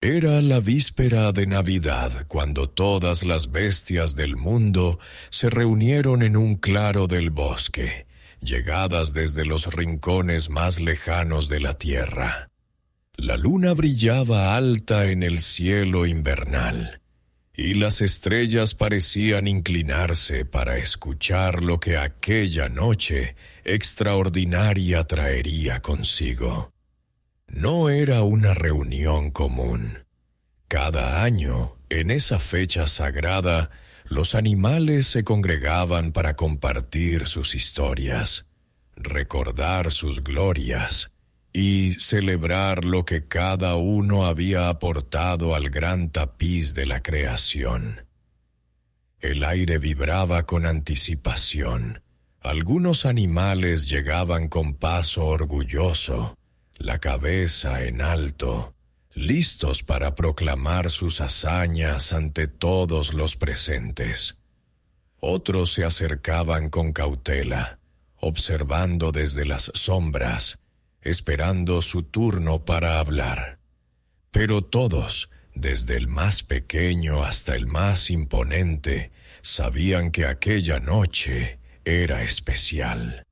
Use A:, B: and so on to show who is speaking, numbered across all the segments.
A: Era la víspera de Navidad cuando todas las bestias del mundo se reunieron en un claro del bosque, llegadas desde los rincones más lejanos de la tierra. La luna brillaba alta en el cielo invernal, y las estrellas parecían inclinarse para escuchar lo que aquella noche extraordinaria traería consigo. No era una reunión común. Cada año, en esa fecha sagrada, los animales se congregaban para compartir sus historias, recordar sus glorias y celebrar lo que cada uno había aportado al gran tapiz de la creación. El aire vibraba con anticipación. Algunos animales llegaban con paso orgulloso, la cabeza en alto, listos para proclamar sus hazañas ante todos los presentes. Otros se acercaban con cautela, observando desde las sombras, esperando su turno para hablar. Pero todos, desde el más pequeño hasta el más imponente, sabían que aquella noche era especial.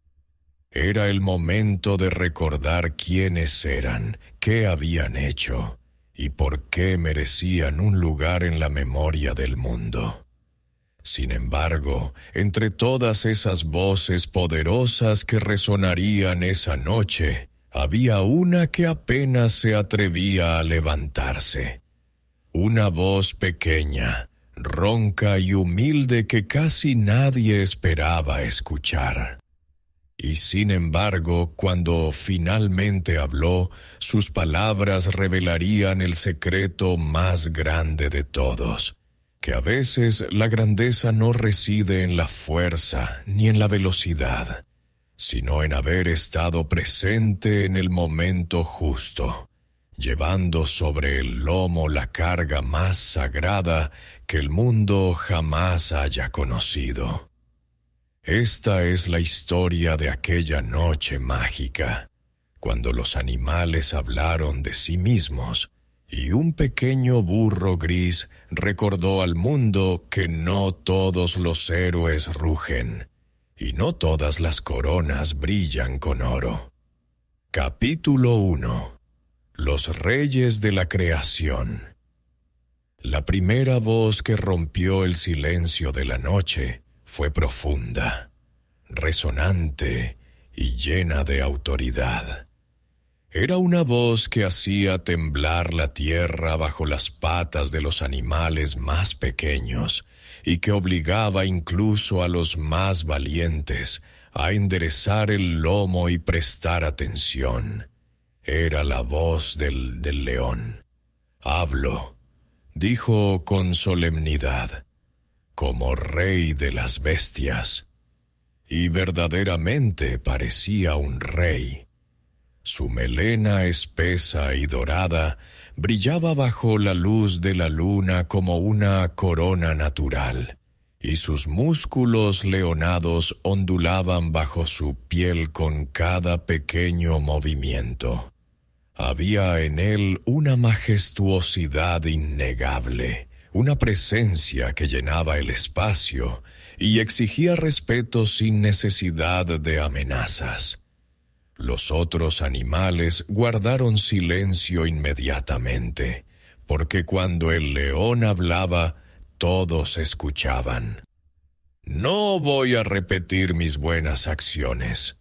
A: Era el momento de recordar quiénes eran, qué habían hecho y por qué merecían un lugar en la memoria del mundo. Sin embargo, entre todas esas voces poderosas que resonarían esa noche, había una que apenas se atrevía a levantarse. Una voz pequeña, ronca y humilde que casi nadie esperaba escuchar. Y sin embargo, cuando finalmente habló, sus palabras revelarían el secreto más grande de todos, que a veces la grandeza no reside en la fuerza ni en la velocidad, sino en haber estado presente en el momento justo, llevando sobre el lomo la carga más sagrada que el mundo jamás haya conocido. Esta es la historia de aquella noche mágica, cuando los animales hablaron de sí mismos y un pequeño burro gris recordó al mundo que no todos los héroes rugen y no todas las coronas brillan con oro. Capítulo 1. Los reyes de la creación. La primera voz que rompió el silencio de la noche fue profunda, resonante y llena de autoridad. Era una voz que hacía temblar la tierra bajo las patas de los animales más pequeños y que obligaba incluso a los más valientes a enderezar el lomo y prestar atención. Era la voz del león. «Hablo», dijo con solemnidad, «como rey de las bestias». Y verdaderamente parecía un rey. Su melena espesa y dorada brillaba bajo la luz de la luna como una corona natural, y sus músculos leonados ondulaban bajo su piel con cada pequeño movimiento. Había en él una majestuosidad innegable, una presencia que llenaba el espacio y exigía respeto sin necesidad de amenazas. Los otros animales guardaron silencio inmediatamente, porque cuando el león hablaba, todos escuchaban. «No voy a repetir mis buenas acciones»,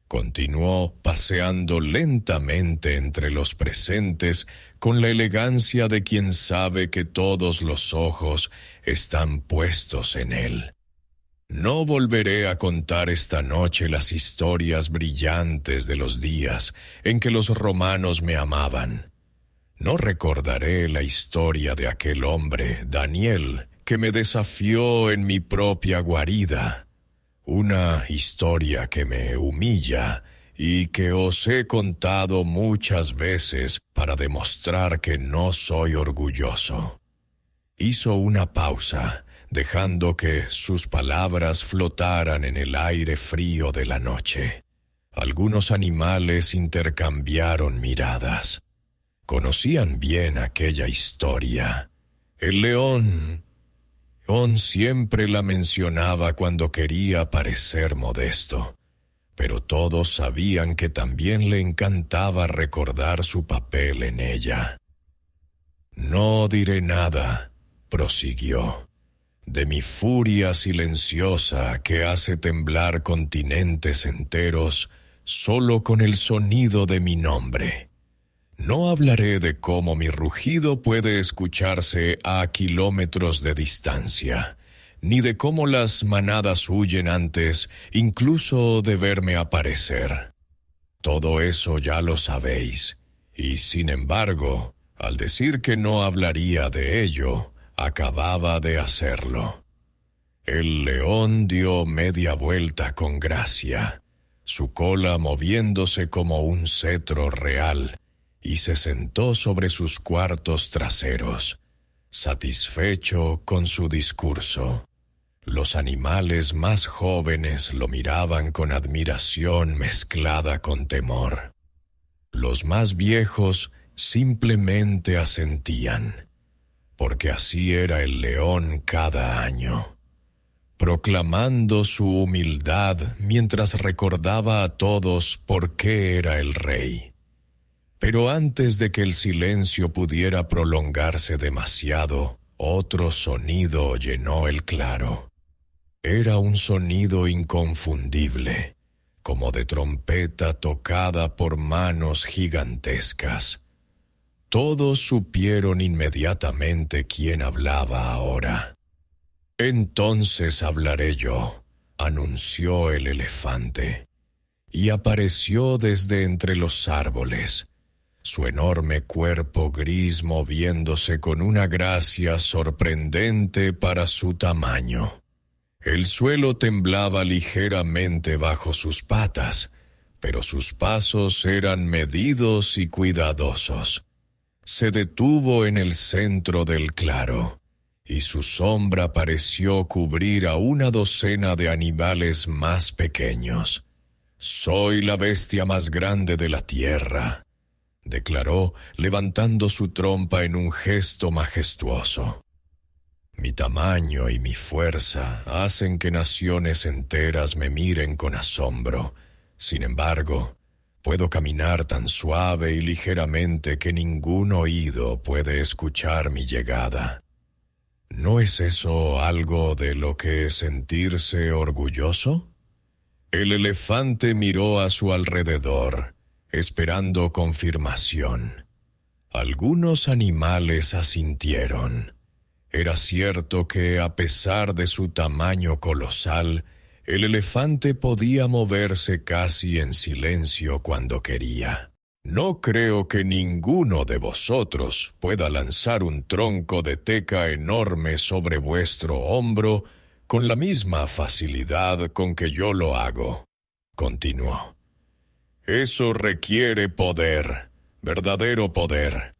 A: continuó paseando lentamente entre los presentes con la elegancia de quien sabe que todos los ojos están puestos en él. «No volveré a contar esta noche las historias brillantes de los días en que los romanos me amaban. No recordaré la historia de aquel hombre, Daniel, que me desafió en mi propia guarida. Una historia que me humilla y que os he contado muchas veces para demostrar que no soy orgulloso». Hizo una pausa, dejando que sus palabras flotaran en el aire frío de la noche. Algunos animales intercambiaron miradas. Conocían bien aquella historia. El león siempre la mencionaba cuando quería parecer modesto, pero todos sabían que también le encantaba recordar su papel en ella. «No diré nada», prosiguió, «de mi furia silenciosa que hace temblar continentes enteros solo con el sonido de mi nombre. No hablaré de cómo mi rugido puede escucharse a kilómetros de distancia, ni de cómo las manadas huyen antes, incluso de verme aparecer. Todo eso ya lo sabéis, y sin embargo, al decir que no hablaría de ello, acababa de hacerlo». El león dio media vuelta con gracia, su cola moviéndose como un cetro real, y se sentó sobre sus cuartos traseros, satisfecho con su discurso. Los animales más jóvenes lo miraban con admiración mezclada con temor. Los más viejos simplemente asentían, porque así era el león cada año, proclamando su humildad mientras recordaba a todos por qué era el rey. Pero antes de que el silencio pudiera prolongarse demasiado, otro sonido llenó el claro. Era un sonido inconfundible, como de trompeta tocada por manos gigantescas. Todos supieron inmediatamente quién hablaba ahora. «Entonces hablaré yo», anunció el elefante, y apareció desde entre los árboles, su enorme cuerpo gris moviéndose con una gracia sorprendente para su tamaño. El suelo temblaba ligeramente bajo sus patas, pero sus pasos eran medidos y cuidadosos. Se detuvo en el centro del claro, y su sombra pareció cubrir a una docena de animales más pequeños. «Soy la bestia más grande de la tierra», declaró, levantando su trompa en un gesto majestuoso. «Mi tamaño y mi fuerza hacen que naciones enteras me miren con asombro. Sin embargo, puedo caminar tan suave y ligeramente que ningún oído puede escuchar mi llegada. ¿No es eso algo de lo que sentirse orgulloso?» El elefante miró a su alrededor, esperando confirmación. Algunos animales asintieron. Era cierto que, a pesar de su tamaño colosal, el elefante podía moverse casi en silencio cuando quería. «No creo que ninguno de vosotros pueda lanzar un tronco de teca enorme sobre vuestro hombro con la misma facilidad con que yo lo hago», continuó. «Eso requiere poder, verdadero poder,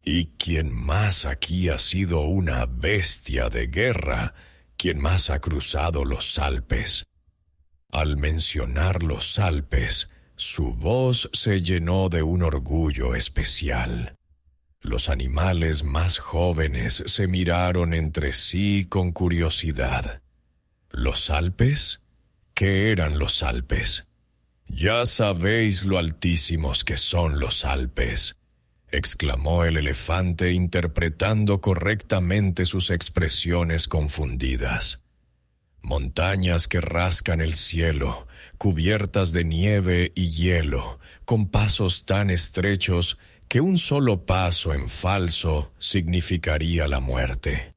A: y quien más aquí ha sido una bestia de guerra, quien más ha cruzado los Alpes». Al mencionar los Alpes, su voz se llenó de un orgullo especial. Los animales más jóvenes se miraron entre sí con curiosidad. ¿Los Alpes? ¿Qué eran los Alpes? «Ya sabéis lo altísimos que son los Alpes», exclamó el elefante, interpretando correctamente sus expresiones confundidas. «Montañas que rascan el cielo, cubiertas de nieve y hielo, con pasos tan estrechos que un solo paso en falso significaría la muerte.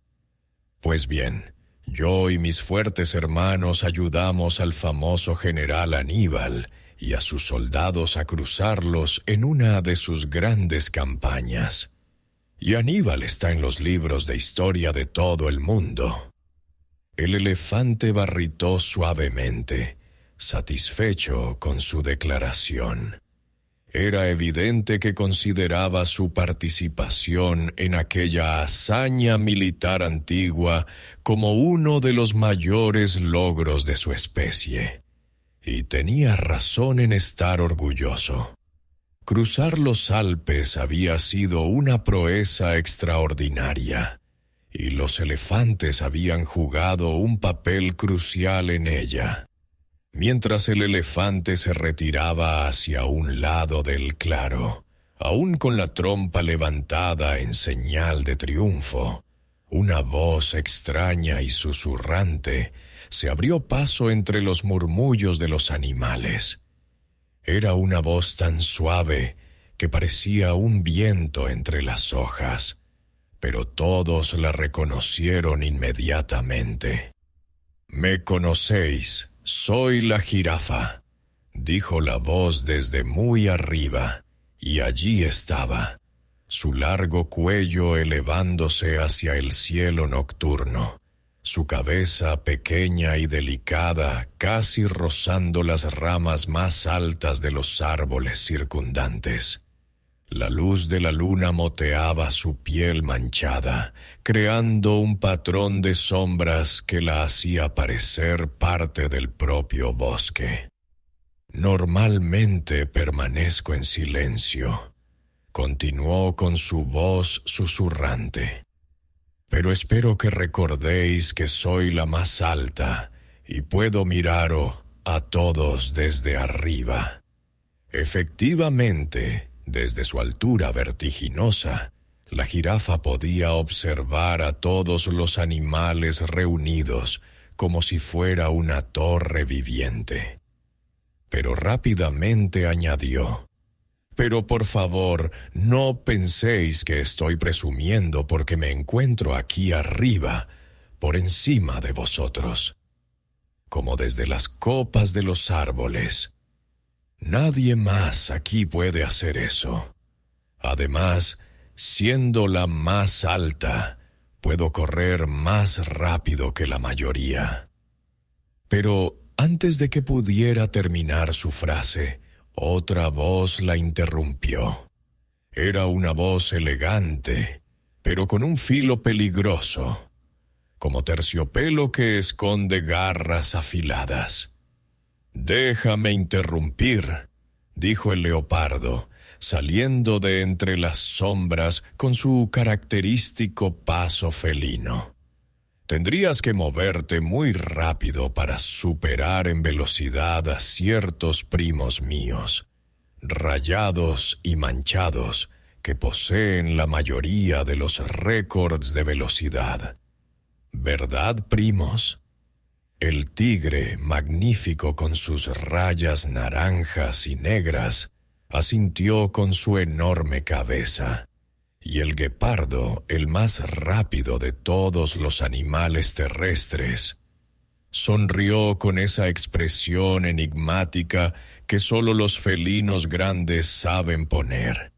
A: Pues bien, yo y mis fuertes hermanos ayudamos al famoso general Aníbal y a sus soldados a cruzarlos en una de sus grandes campañas. Y Aníbal está en los libros de historia de todo el mundo». El elefante barritó suavemente, satisfecho con su declaración. Era evidente que consideraba su participación en aquella hazaña militar antigua como uno de los mayores logros de su especie. Y tenía razón en estar orgulloso. Cruzar los Alpes había sido una proeza extraordinaria, y los elefantes habían jugado un papel crucial en ella. Mientras el elefante se retiraba hacia un lado del claro, aún con la trompa levantada en señal de triunfo, una voz extraña y susurrante se abrió paso entre los murmullos de los animales. Era una voz tan suave que parecía un viento entre las hojas, pero todos la reconocieron inmediatamente. «Me conocéis, soy la jirafa», dijo la voz desde muy arriba, y allí estaba, su largo cuello elevándose hacia el cielo nocturno, su cabeza pequeña y delicada casi rozando las ramas más altas de los árboles circundantes. La luz de la luna moteaba su piel manchada, creando un patrón de sombras que la hacía parecer parte del propio bosque. «Normalmente permanezco en silencio», continuó con su voz susurrante. «Pero espero que recordéis que soy la más alta y puedo miraros a todos desde arriba». Efectivamente, desde su altura vertiginosa, la jirafa podía observar a todos los animales reunidos como si fuera una torre viviente. Pero rápidamente añadió: «Pero por favor, no penséis que estoy presumiendo porque me encuentro aquí arriba, por encima de vosotros. Como desde las copas de los árboles. Nadie más aquí puede hacer eso. Además, siendo la más alta, puedo correr más rápido que la mayoría». Pero antes de que pudiera terminar su frase, otra voz la interrumpió. Era una voz elegante, pero con un filo peligroso, como terciopelo que esconde garras afiladas. «Déjame interrumpir», dijo el leopardo, saliendo de entre las sombras con su característico paso felino. «Tendrías que moverte muy rápido para superar en velocidad a ciertos primos míos, rayados y manchados, que poseen la mayoría de los récords de velocidad. ¿Verdad, primos?» El tigre, magnífico con sus rayas naranjas y negras, asintió con su enorme cabeza. Y el guepardo, el más rápido de todos los animales terrestres, sonrió con esa expresión enigmática que solo los felinos grandes saben poner.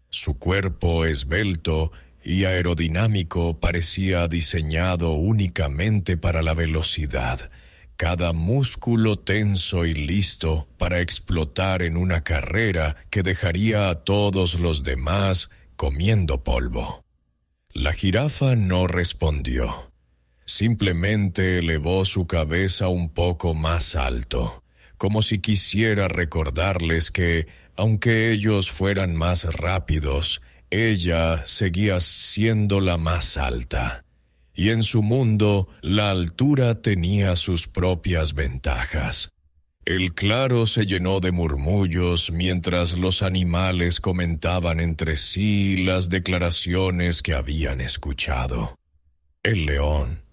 A: Su cuerpo esbelto y aerodinámico parecía diseñado únicamente para la velocidad, cada músculo tenso y listo para explotar en una carrera que dejaría a todos los demás comiendo polvo. La jirafa no respondió. Simplemente elevó su cabeza un poco más alto, como si quisiera recordarles que, aunque ellos fueran más rápidos, ella seguía siendo la más alta, y en su mundo la altura tenía sus propias ventajas. El claro se llenó de murmullos mientras los animales comentaban entre sí las declaraciones que habían escuchado. El león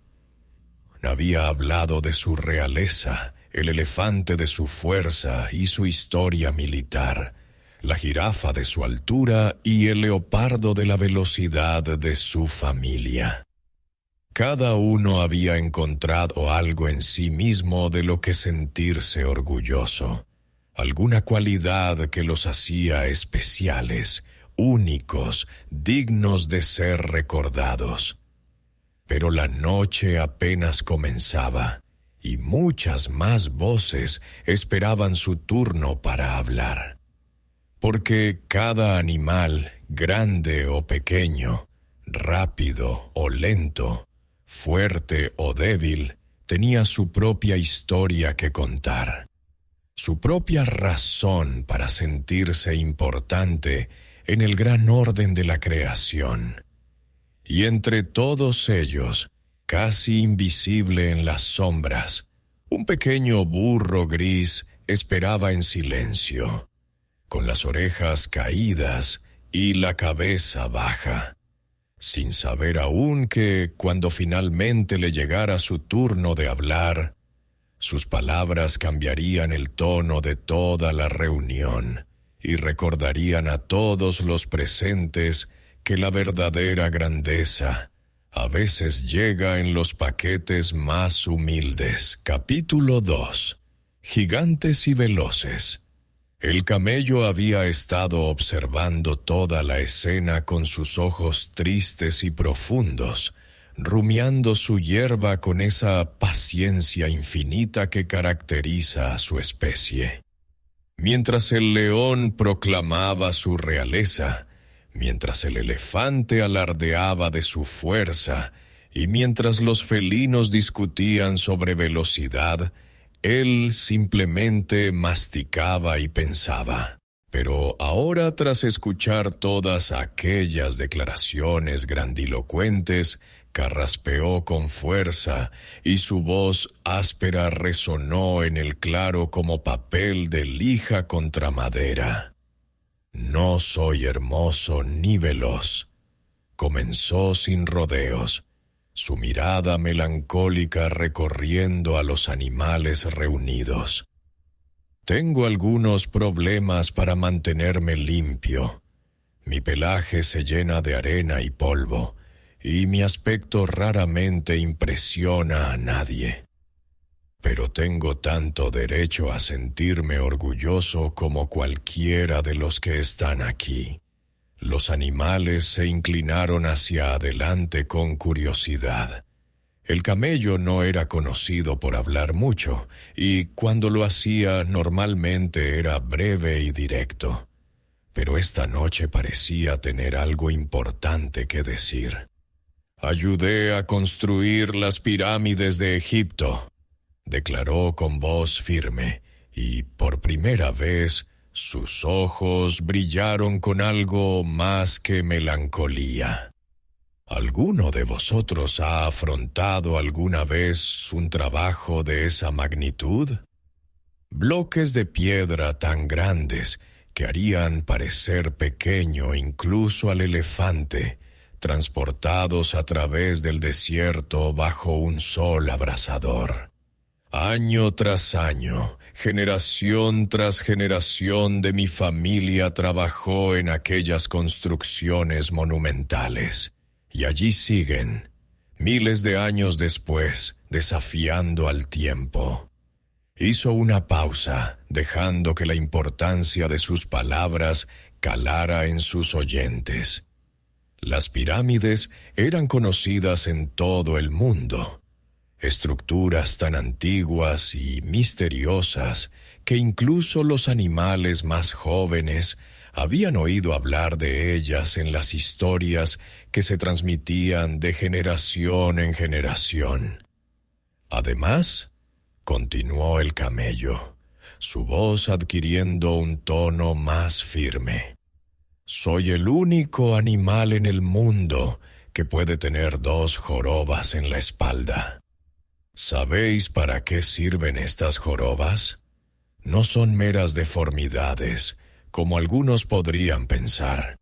A: había hablado de su realeza, el elefante de su fuerza y su historia militar, la jirafa de su altura y el leopardo de la velocidad de su familia. Cada uno había encontrado algo en sí mismo de lo que sentirse orgulloso, alguna cualidad que los hacía especiales, únicos, dignos de ser recordados. Pero la noche apenas comenzaba, y muchas más voces esperaban su turno para hablar. Porque cada animal, grande o pequeño, rápido o lento, fuerte o débil, tenía su propia historia que contar. su propia razón para sentirse importante en el gran orden de la creación. Y entre todos ellos, casi invisible en las sombras, un pequeño burro gris esperaba en silencio, con las orejas caídas y la cabeza baja, sin saber aún que, cuando finalmente le llegara su turno de hablar, sus palabras cambiarían el tono de toda la reunión y recordarían a todos los presentes que la verdadera grandeza a veces llega en los paquetes más humildes. Capítulo 2. Gigantes y veloces. El camello había estado observando toda la escena con sus ojos tristes y profundos, rumiando su hierba con esa paciencia infinita que caracteriza a su especie. Mientras el león proclamaba su realeza, mientras el elefante alardeaba de su fuerza y mientras los felinos discutían sobre velocidad, él simplemente masticaba y pensaba. Pero ahora, tras escuchar todas aquellas declaraciones grandilocuentes, carraspeó con fuerza y su voz áspera resonó en el claro como papel de lija contra madera. «No soy hermoso ni veloz», comenzó sin rodeos, su mirada melancólica recorriendo a los animales reunidos. «Tengo algunos problemas para mantenerme limpio. Mi pelaje se llena de arena y polvo, y mi aspecto raramente impresiona a nadie. Pero tengo tanto derecho a sentirme orgulloso como cualquiera de los que están aquí». Los animales se inclinaron hacia adelante con curiosidad. El camello no era conocido por hablar mucho, y cuando lo hacía normalmente era breve y directo. Pero esta noche parecía tener algo importante que decir. «Ayudé a construir las pirámides de Egipto», declaró con voz firme, y por primera vez sus ojos brillaron con algo más que melancolía. ¿Alguno de vosotros ha afrontado alguna vez un trabajo de esa magnitud? Bloques de piedra tan grandes que harían parecer pequeño incluso al elefante, transportados a través del desierto bajo un sol abrasador. Año tras año, generación tras generación de mi familia trabajó en aquellas construcciones monumentales, y allí siguen, miles de años después, desafiando al tiempo. Hizo una pausa, dejando que la importancia de sus palabras calara en sus oyentes. Las pirámides eran conocidas en todo el mundo. Estructuras tan antiguas y misteriosas que incluso los animales más jóvenes habían oído hablar de ellas en las historias que se transmitían de generación en generación. Además, continuó el camello, su voz adquiriendo un tono más firme, soy el único animal en el mundo que puede tener 2 jorobas en la espalda. ¿Sabéis para qué sirven estas jorobas? No son meras deformidades, como algunos podrían pensar.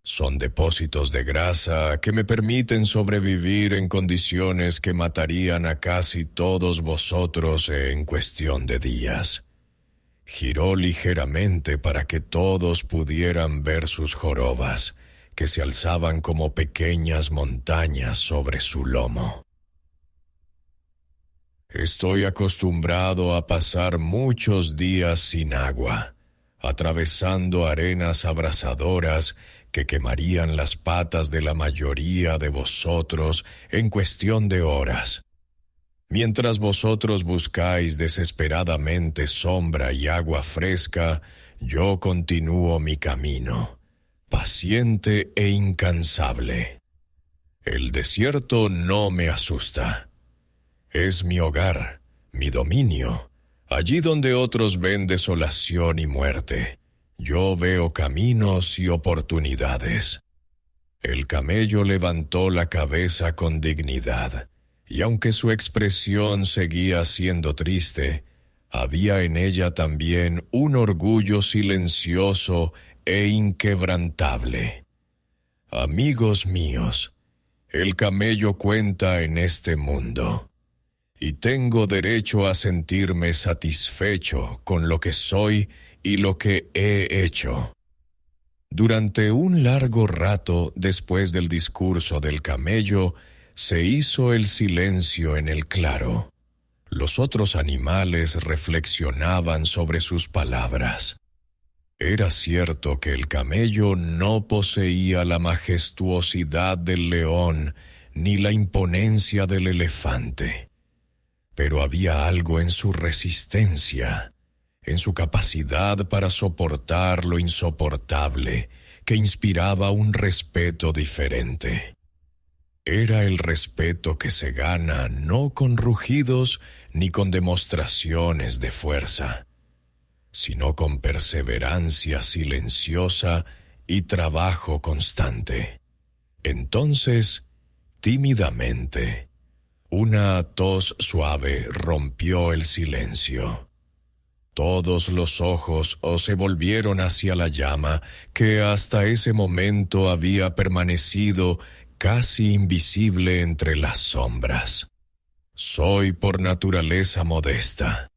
A: Son depósitos de grasa que me permiten sobrevivir en condiciones que matarían a casi todos vosotros en cuestión de días. Giró ligeramente para que todos pudieran ver sus jorobas, que se alzaban como pequeñas montañas sobre su lomo. Estoy acostumbrado a pasar muchos días sin agua, atravesando arenas abrasadoras que quemarían las patas de la mayoría de vosotros en cuestión de horas. Mientras vosotros buscáis desesperadamente sombra y agua fresca, yo continúo mi camino, paciente e incansable. El desierto no me asusta. Es mi hogar, mi dominio, Allí donde otros ven desolación y muerte, yo veo caminos y oportunidades. El camello levantó la cabeza con dignidad, y aunque su expresión seguía siendo triste, había en ella también un orgullo silencioso e inquebrantable. Amigos míos, el camello cuenta en este mundo, y tengo derecho a sentirme satisfecho con lo que soy y lo que he hecho. Durante un largo rato después del discurso del camello, se hizo el silencio en el claro. Los otros animales reflexionaban sobre sus palabras. Era cierto que el camello no poseía la majestuosidad del león ni la imponencia del elefante, pero había algo en su resistencia, en su capacidad para soportar lo insoportable, que inspiraba un respeto diferente. Era el respeto que se gana no con rugidos ni con demostraciones de fuerza, sino con perseverancia silenciosa y trabajo constante. Entonces, tímidamente, una tos suave rompió el silencio. Todos los ojos se volvieron hacia la llama que hasta ese momento había permanecido casi invisible entre las sombras. «Soy por naturaleza modesta»,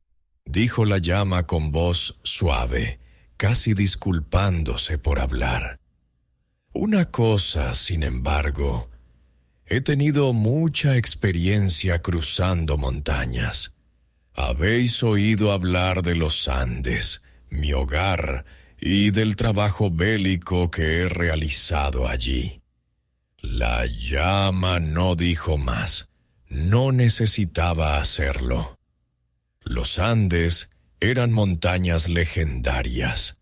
A: dijo la llama con voz suave, casi disculpándose por hablar. «Una cosa, sin embargo, he tenido mucha experiencia cruzando montañas. Habéis oído hablar de los Andes, mi hogar, y del trabajo bélico que he realizado allí». La llama no dijo más. No necesitaba hacerlo. Los Andes eran montañas legendarias,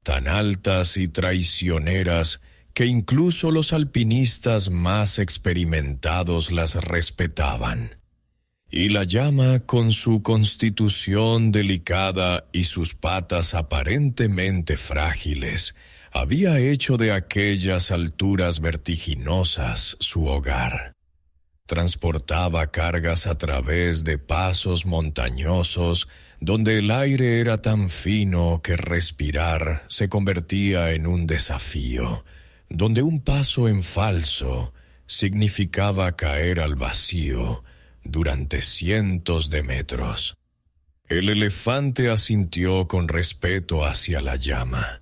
A: tan altas y traicioneras que incluso los alpinistas más experimentados las respetaban. Y la llama, con su constitución delicada y sus patas aparentemente frágiles, había hecho de aquellas alturas vertiginosas su hogar. Transportaba cargas a través de pasos montañosos donde el aire era tan fino que respirar se convertía en un desafío, donde un paso en falso significaba caer al vacío durante cientos de metros. El elefante asintió con respeto hacia la llama.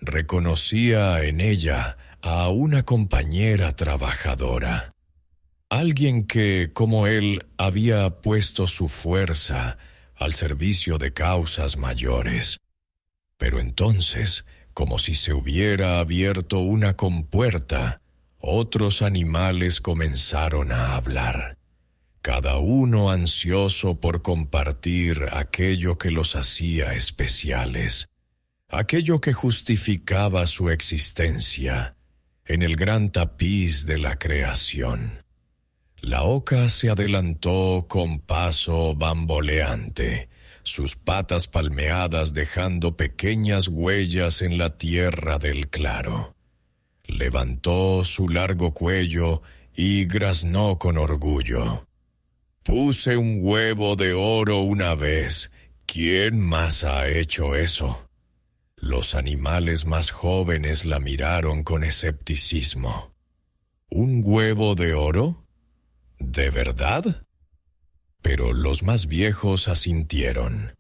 A: Reconocía en ella a una compañera trabajadora, alguien que, como él, había puesto su fuerza al servicio de causas mayores. Pero entonces, como si se hubiera abierto una compuerta, otros animales comenzaron a hablar, cada uno ansioso por compartir aquello que los hacía especiales, aquello que justificaba su existencia en el gran tapiz de la creación. La oca se adelantó con paso bamboleante, sus patas palmeadas dejando pequeñas huellas en la tierra del claro. Levantó su largo cuello y graznó con orgullo. «Puse un huevo de oro una vez. ¿Quién más ha hecho eso?» Los animales más jóvenes la miraron con escepticismo. «¿Un huevo de oro? ¿De verdad?» Pero los más viejos asintieron.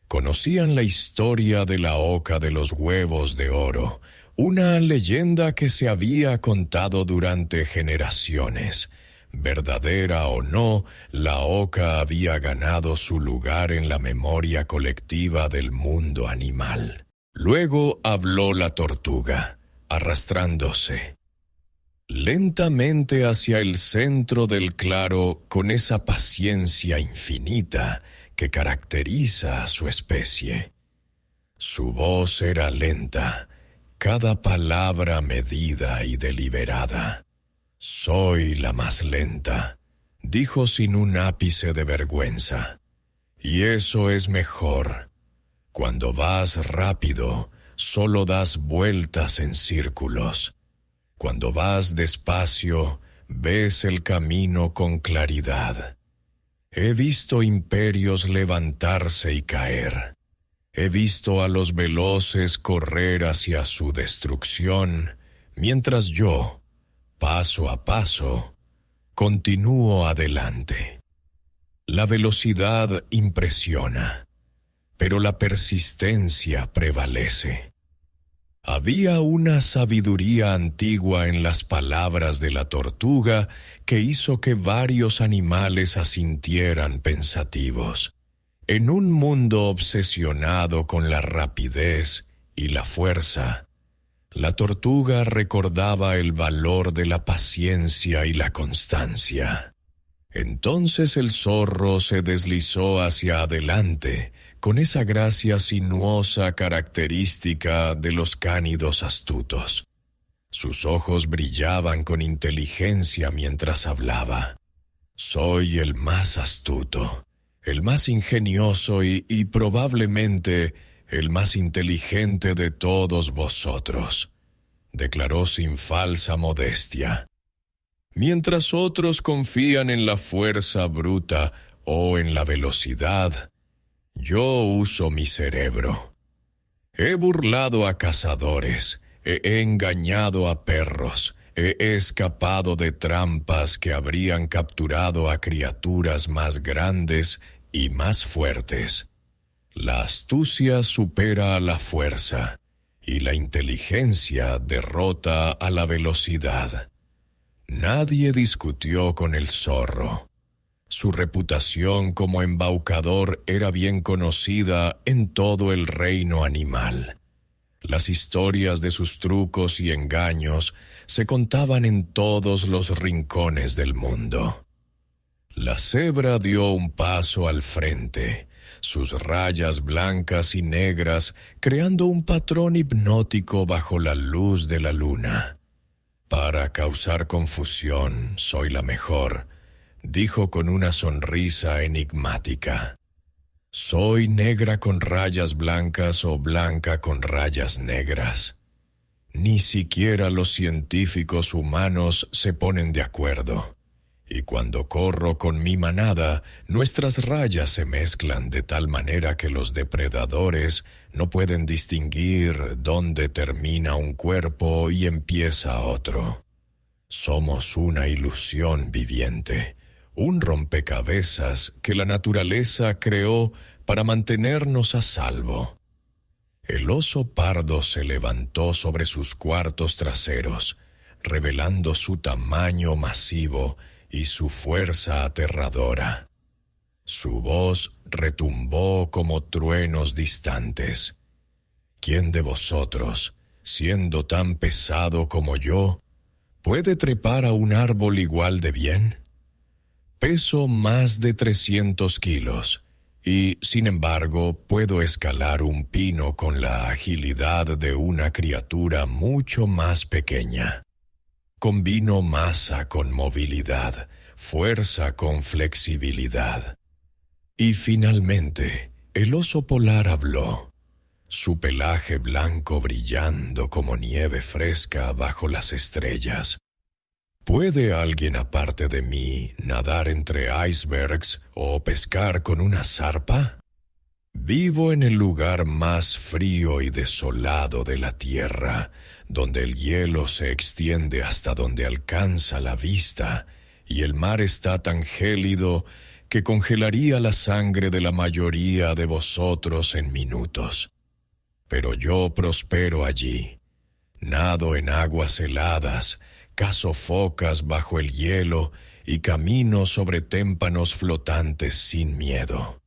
A: Conocían la historia de la oca de los huevos de oro, una leyenda que se había contado durante generaciones. Verdadera o no, la oca había ganado su lugar en la memoria colectiva del mundo animal. Luego habló la tortuga, arrastrándose lentamente hacia el centro del claro con esa paciencia infinita que caracteriza a su especie. Su voz era lenta, cada palabra medida y deliberada. «Soy la más lenta», dijo sin un ápice de vergüenza, Y eso es mejor. Cuando vas rápido, solo das vueltas en círculos. Cuando vas despacio, ves el camino con claridad. He visto imperios levantarse y caer. He visto a los veloces correr hacia su destrucción, mientras yo, paso a paso, continúo adelante. La velocidad impresiona, pero la persistencia prevalece. Había una sabiduría antigua en las palabras de la tortuga que hizo que varios animales asintieran pensativos. En un mundo obsesionado con la rapidez y la fuerza, la tortuga recordaba el valor de la paciencia y la constancia. Entonces el zorro se deslizó hacia adelante, con esa gracia sinuosa característica de los cánidos astutos. Sus ojos brillaban con inteligencia mientras hablaba. Soy el más astuto, el más ingenioso y probablemente el más inteligente de todos vosotros, declaró sin falsa modestia. Mientras otros confían en la fuerza bruta o en la velocidad, yo uso mi cerebro. He burlado a cazadores, he engañado a perros, he escapado de trampas que habrían capturado a criaturas más grandes y más fuertes. La astucia supera a la fuerza, y la inteligencia derrota a la velocidad. Nadie discutió con el zorro. Su reputación como embaucador era bien conocida en todo el reino animal. Las historias de sus trucos y engaños se contaban en todos los rincones del mundo. La cebra dio un paso al frente, sus rayas blancas y negras creando un patrón hipnótico bajo la luz de la luna. Para causar confusión, soy la mejor, dijo con una sonrisa enigmática. Soy negra con rayas blancas o blanca con rayas negras. Ni siquiera los científicos humanos se ponen de acuerdo. Y cuando corro con mi manada, nuestras rayas se mezclan de tal manera que los depredadores no pueden distinguir dónde termina un cuerpo y empieza otro. Somos una ilusión viviente, un rompecabezas que la naturaleza creó para mantenernos a salvo. El oso pardo se levantó sobre sus cuartos traseros, revelando su tamaño masivo y su fuerza aterradora. Su voz retumbó como truenos distantes. ¿Quién de vosotros, siendo tan pesado como yo, puede trepar a un árbol igual de bien? Peso más de 300 kilos y, sin embargo, puedo escalar un pino con la agilidad de una criatura mucho más pequeña. Combino masa con movilidad, fuerza con flexibilidad. Y finalmente, el oso polar habló, su pelaje blanco brillando como nieve fresca bajo las estrellas. ¿Puede alguien aparte de mí nadar entre icebergs o pescar con una zarpa? Vivo en el lugar más frío y desolado de la tierra, donde el hielo se extiende hasta donde alcanza la vista, y el mar está tan gélido que congelaría la sangre de la mayoría de vosotros en minutos. Pero yo prospero allí. Nado en aguas heladas, cazo focas bajo el hielo y camino sobre témpanos flotantes sin miedo.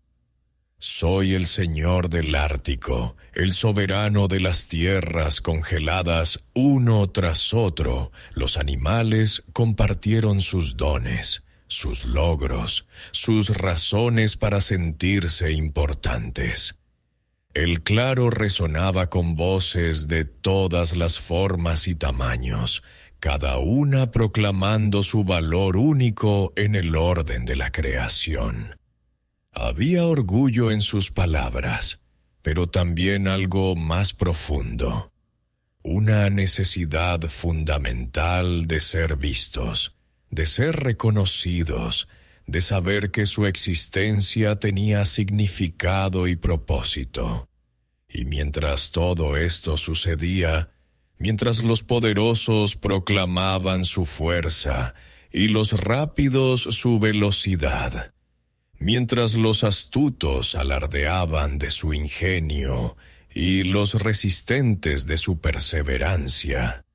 A: Soy el señor del Ártico, el soberano de las tierras congeladas uno tras otro. Los animales compartieron sus dones, sus logros, sus razones para sentirse importantes. El claro resonaba con voces de todas las formas y tamaños, cada una proclamando su valor único en el orden de la creación. Había orgullo en sus palabras, pero también algo más profundo. Una necesidad fundamental de ser vistos, de ser reconocidos, de saber que su existencia tenía significado y propósito. Y mientras todo esto sucedía, mientras los poderosos proclamaban su fuerza y los rápidos su velocidad, mientras los astutos alardeaban de su ingenio y los resistentes de su perseverancia,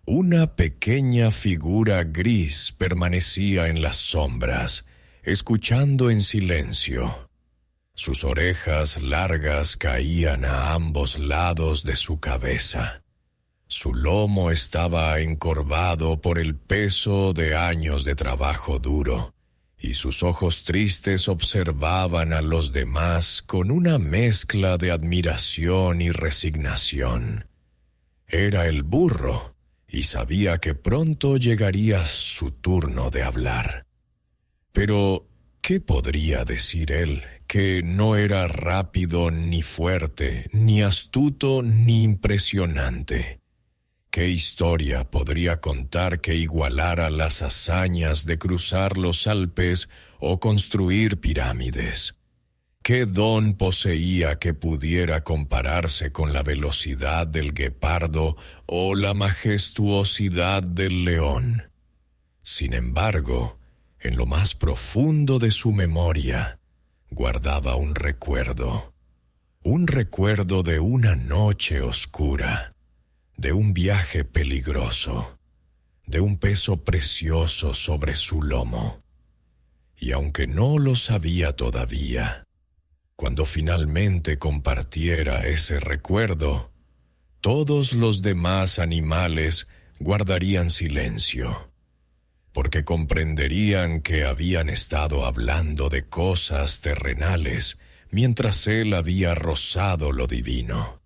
A: una pequeña figura gris permanecía en las sombras, escuchando en silencio. Sus orejas largas caían a ambos lados de su cabeza. Su lomo estaba encorvado por el peso de años de trabajo duro, y sus ojos tristes observaban a los demás con una mezcla de admiración y resignación. Era el burro, y sabía que pronto llegaría su turno de hablar. Pero, ¿qué podría decir él que no era rápido ni fuerte, ni astuto ni impresionante? ¿Qué historia podría contar que igualara las hazañas de cruzar los Alpes o construir pirámides? ¿Qué don poseía que pudiera compararse con la velocidad del guepardo o la majestuosidad del león? Sin embargo, en lo más profundo de su memoria, guardaba un recuerdo de una noche oscura, de un viaje peligroso, de un peso precioso sobre su lomo. Y aunque no lo sabía todavía, cuando finalmente compartiera ese recuerdo, todos los demás animales guardarían silencio, porque comprenderían que habían estado hablando de cosas terrenales mientras él había rozado lo divino.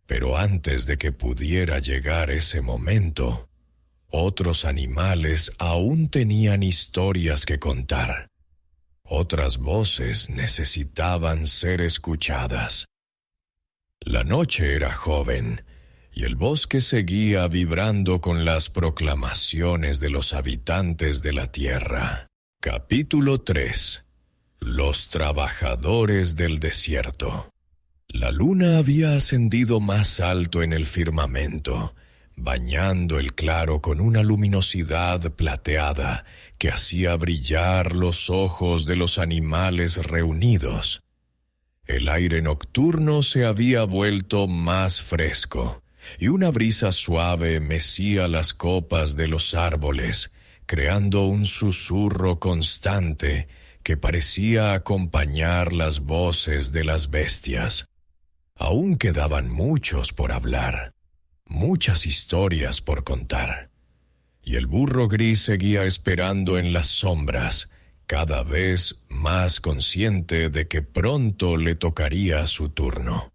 A: Pero antes de que pudiera llegar ese momento, otros animales aún tenían historias que contar. Otras voces necesitaban ser escuchadas. La noche era joven, y el bosque seguía vibrando con las proclamaciones de los habitantes de la tierra. Capítulo 3. Los trabajadores del desierto. La luna había ascendido más alto en el firmamento, bañando el claro con una luminosidad plateada que hacía brillar los ojos de los animales reunidos. El aire nocturno se había vuelto más fresco, y una brisa suave mecía las copas de los árboles, creando un susurro constante que parecía acompañar las voces de las bestias. Aún quedaban muchos por hablar, muchas historias por contar, y el burro gris seguía esperando en las sombras, cada vez más consciente de que pronto le tocaría su turno.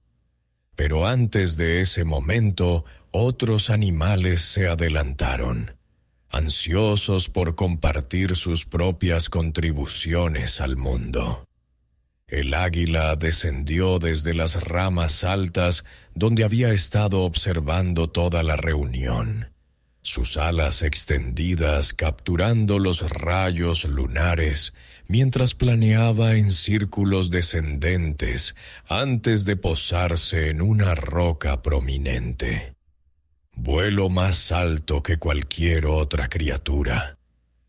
A: Pero antes de ese momento, otros animales se adelantaron, ansiosos por compartir sus propias contribuciones al mundo. El águila descendió desde las ramas altas donde había estado observando toda la reunión, sus alas extendidas capturando los rayos lunares mientras planeaba en círculos descendentes antes de posarse en una roca prominente. «Vuelo más alto que cualquier otra criatura»,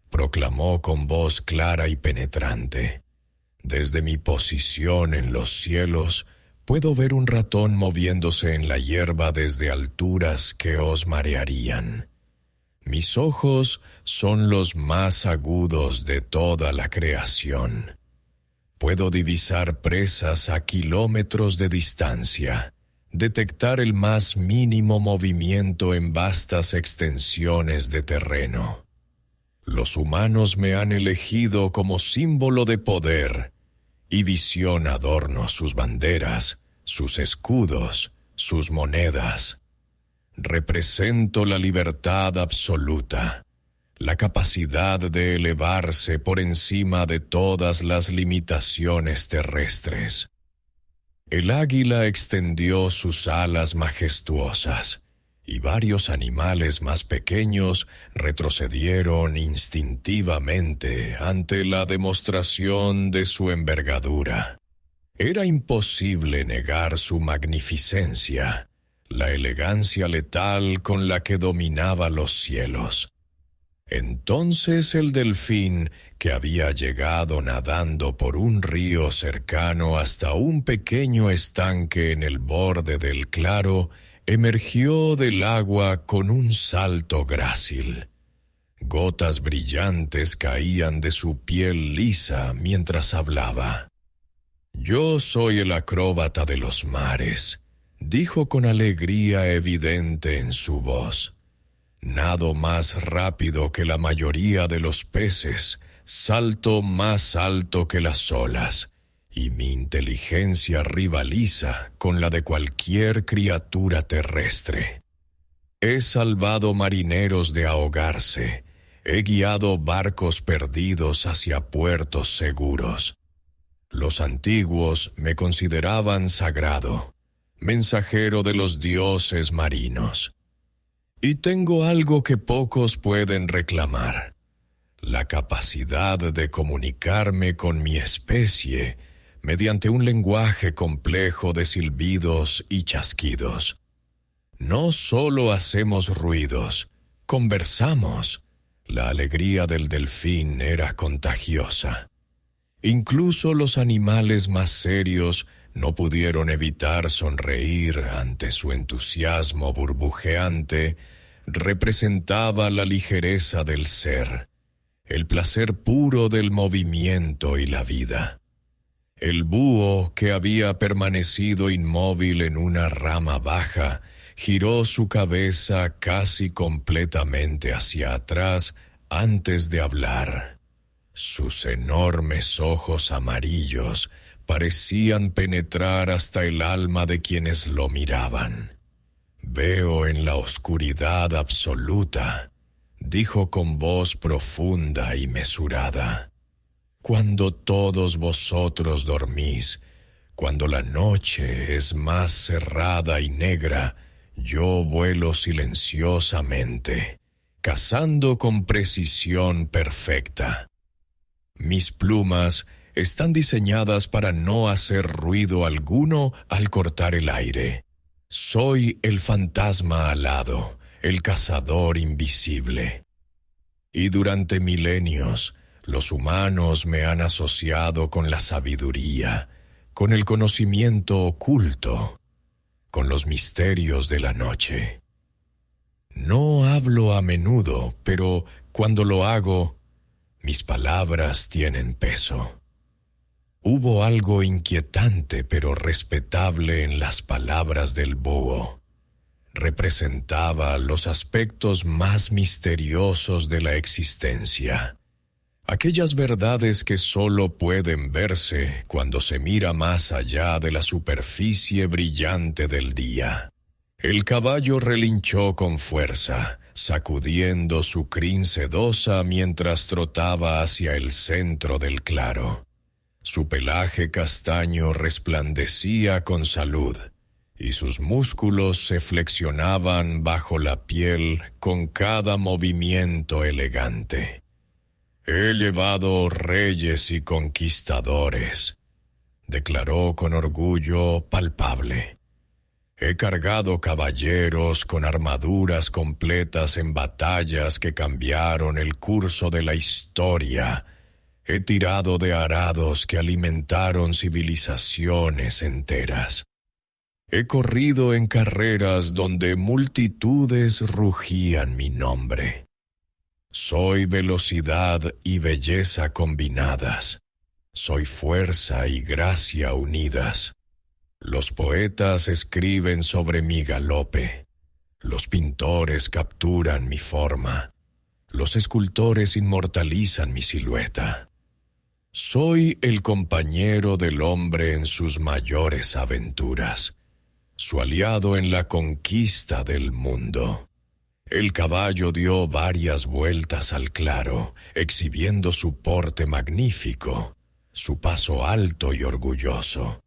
A: proclamó con voz clara y penetrante. «Desde mi posición en los cielos, puedo ver un ratón moviéndose en la hierba desde alturas que os marearían. Mis ojos son los más agudos de toda la creación. Puedo divisar presas a kilómetros de distancia, detectar el más mínimo movimiento en vastas extensiones de terreno. Los humanos me han elegido como símbolo de poder, y visión adorno sus banderas, sus escudos, sus monedas. Represento la libertad absoluta, la capacidad de elevarse por encima de todas las limitaciones terrestres. El águila extendió sus alas majestuosas, y varios animales más pequeños retrocedieron instintivamente ante la demostración de su envergadura. Era imposible negar su magnificencia, la elegancia letal con la que dominaba los cielos. Entonces el delfín, que había llegado nadando por un río cercano hasta un pequeño estanque en el borde del claro, emergió del agua con un salto grácil. Gotas brillantes caían de su piel lisa mientras hablaba. «Yo soy el acróbata de los mares», dijo con alegría evidente en su voz. «Nado más rápido que la mayoría de los peces, salto más alto que las olas, y mi inteligencia rivaliza con la de cualquier criatura terrestre. He salvado marineros de ahogarse, he guiado barcos perdidos hacia puertos seguros. Los antiguos me consideraban sagrado, mensajero de los dioses marinos. Y tengo algo que pocos pueden reclamar: la capacidad de comunicarme con mi especie mediante un lenguaje complejo de silbidos y chasquidos. No solo hacemos ruidos, conversamos». La alegría del delfín era contagiosa. Incluso los animales más serios no pudieron evitar sonreír ante su entusiasmo burbujeante. Representaba la ligereza del ser, el placer puro del movimiento y la vida. El búho, que había permanecido inmóvil en una rama baja, giró su cabeza casi completamente hacia atrás antes de hablar. Sus enormes ojos amarillos parecían penetrar hasta el alma de quienes lo miraban. «Veo en la oscuridad absoluta», dijo con voz profunda y mesurada. «Cuando todos vosotros dormís, cuando la noche es más cerrada y negra, yo vuelo silenciosamente, cazando con precisión perfecta. Mis plumas están diseñadas para no hacer ruido alguno al cortar el aire. Soy el fantasma alado, el cazador invisible. Y durante milenios, los humanos me han asociado con la sabiduría, con el conocimiento oculto, con los misterios de la noche. No hablo a menudo, pero cuando lo hago, mis palabras tienen peso. Hubo algo inquietante pero respetable en las palabras del búho. Representaba los aspectos más misteriosos de la existencia. Aquellas verdades que solo pueden verse cuando se mira más allá de la superficie brillante del día. El caballo relinchó con fuerza, sacudiendo su crin sedosa mientras trotaba hacia el centro del claro. Su pelaje castaño resplandecía con salud, y sus músculos se flexionaban bajo la piel con cada movimiento elegante. «He llevado reyes y conquistadores», declaró con orgullo palpable. «He cargado caballeros con armaduras completas en batallas que cambiaron el curso de la historia. He tirado de arados que alimentaron civilizaciones enteras. He corrido en carreras donde multitudes rugían mi nombre. Soy velocidad y belleza combinadas. Soy fuerza y gracia unidas. Los poetas escriben sobre mi galope. Los pintores capturan mi forma. Los escultores inmortalizan mi silueta. Soy el compañero del hombre en sus mayores aventuras, su aliado en la conquista del mundo. El caballo dio varias vueltas al claro, exhibiendo su porte magnífico, su paso alto y orgulloso.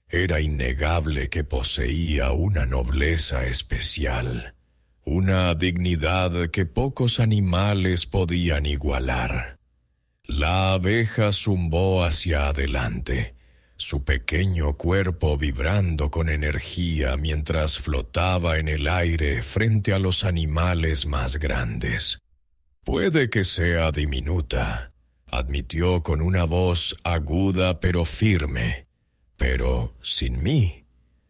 A: Era innegable que poseía una nobleza especial, una dignidad que pocos animales podían igualar. La abeja zumbó hacia adelante, su pequeño cuerpo vibrando con energía mientras flotaba en el aire frente a los animales más grandes. «Puede que sea diminuta», admitió con una voz aguda pero firme, «pero sin mí,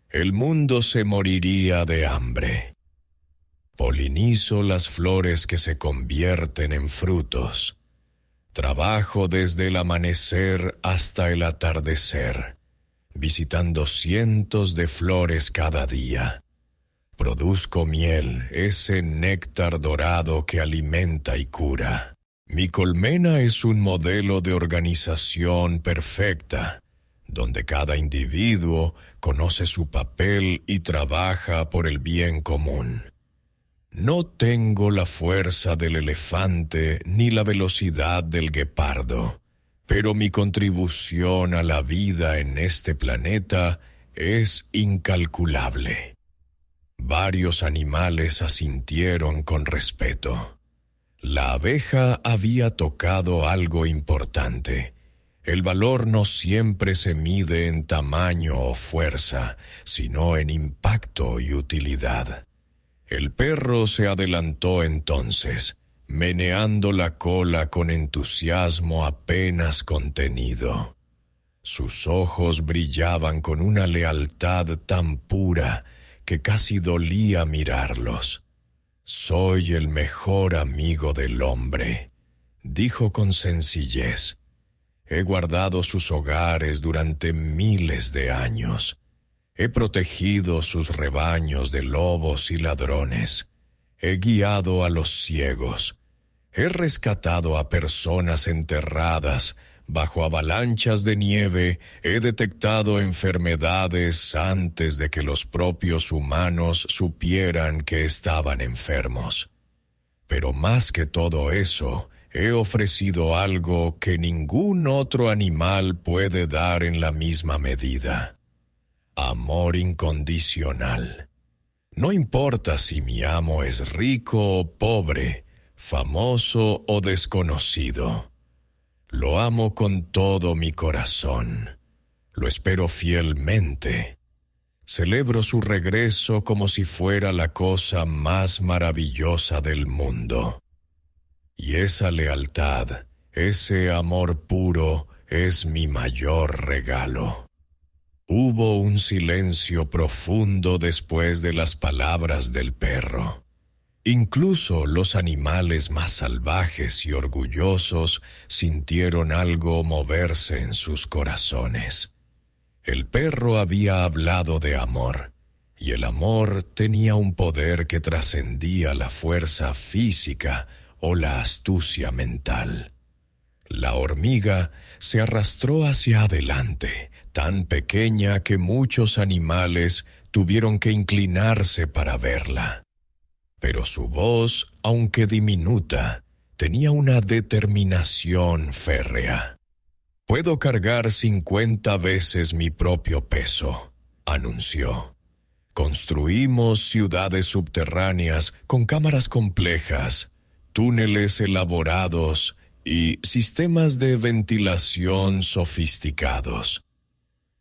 A: el mundo se moriría de hambre. Polinizo las flores que se convierten en frutos. Trabajo desde el amanecer hasta el atardecer, visitando cientos de flores cada día. Produzco miel, ese néctar dorado que alimenta y cura. Mi colmena es un modelo de organización perfecta, donde cada individuo conoce su papel y trabaja por el bien común. No tengo la fuerza del elefante ni la velocidad del guepardo, pero mi contribución a la vida en este planeta es incalculable». Varios animales asintieron con respeto. La abeja había tocado algo importante. El valor no siempre se mide en tamaño o fuerza, sino en impacto y utilidad. El perro se adelantó entonces, meneando la cola con entusiasmo apenas contenido. Sus ojos brillaban con una lealtad tan pura que casi dolía mirarlos. «Soy el mejor amigo del hombre», dijo con sencillez. «He guardado sus hogares durante miles de años. He protegido sus rebaños de lobos y ladrones. He guiado a los ciegos. He rescatado a personas enterradas. Bajo avalanchas de nieve he detectado enfermedades antes de que los propios humanos supieran que estaban enfermos. Pero más que todo eso, he ofrecido algo que ningún otro animal puede dar en la misma medida. Amor incondicional. No importa si mi amo es rico o pobre, famoso o desconocido. Lo amo con todo mi corazón. Lo espero fielmente. Celebro su regreso como si fuera la cosa más maravillosa del mundo. Y esa lealtad, ese amor puro, es mi mayor regalo». Hubo un silencio profundo después de las palabras del perro. Incluso los animales más salvajes y orgullosos sintieron algo moverse en sus corazones. El perro había hablado de amor, y el amor tenía un poder que trascendía la fuerza física o la astucia mental. La hormiga se arrastró hacia adelante, tan pequeña que muchos animales tuvieron que inclinarse para verla. Pero su voz, aunque diminuta, tenía una determinación férrea. «Puedo cargar 50 veces mi propio peso», anunció. «Construimos ciudades subterráneas con cámaras complejas, túneles elaborados y sistemas de ventilación sofisticados.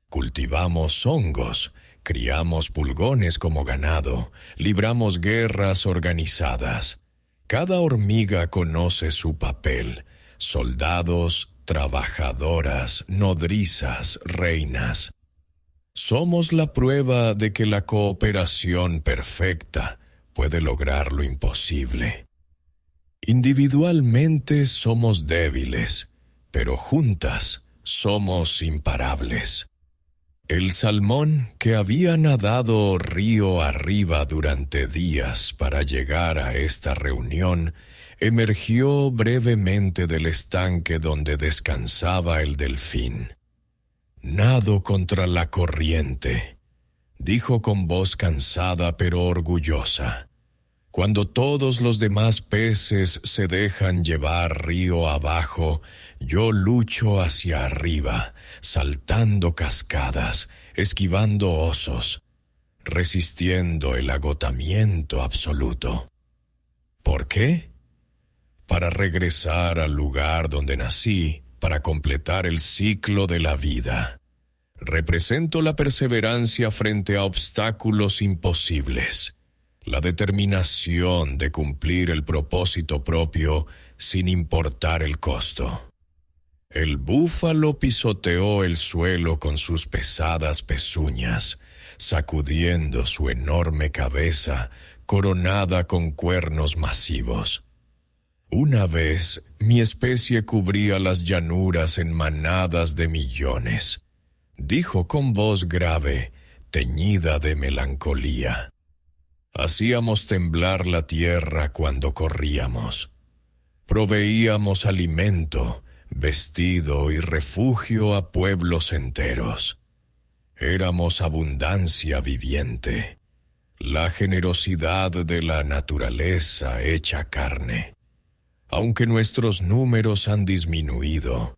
A: Cultivamos hongos, criamos pulgones como ganado, libramos guerras organizadas. Cada hormiga conoce su papel: soldados, trabajadoras, nodrizas, reinas. Somos la prueba de que la cooperación perfecta puede lograr lo imposible. Individualmente somos débiles, pero juntas somos imparables». El salmón, que había nadado río arriba durante días para llegar a esta reunión, emergió brevemente del estanque donde descansaba el delfín. «Nado contra la corriente», dijo con voz cansada pero orgullosa. Cuando todos los demás peces se dejan llevar río abajo, yo lucho hacia arriba, saltando cascadas, esquivando osos, resistiendo el agotamiento absoluto. ¿Por qué? Para regresar al lugar donde nací, para completar el ciclo de la vida. Represento la perseverancia frente a obstáculos imposibles, la determinación de cumplir el propósito propio sin importar el costo. El búfalo pisoteó el suelo con sus pesadas pezuñas, sacudiendo su enorme cabeza coronada con cuernos masivos. Una vez, mi especie cubría las llanuras en manadas de millones. Dijo con voz grave, teñida de melancolía. Hacíamos temblar la tierra cuando corríamos. Proveíamos alimento, vestido y refugio a pueblos enteros. Éramos abundancia viviente, la generosidad de la naturaleza hecha carne. Aunque nuestros números han disminuido,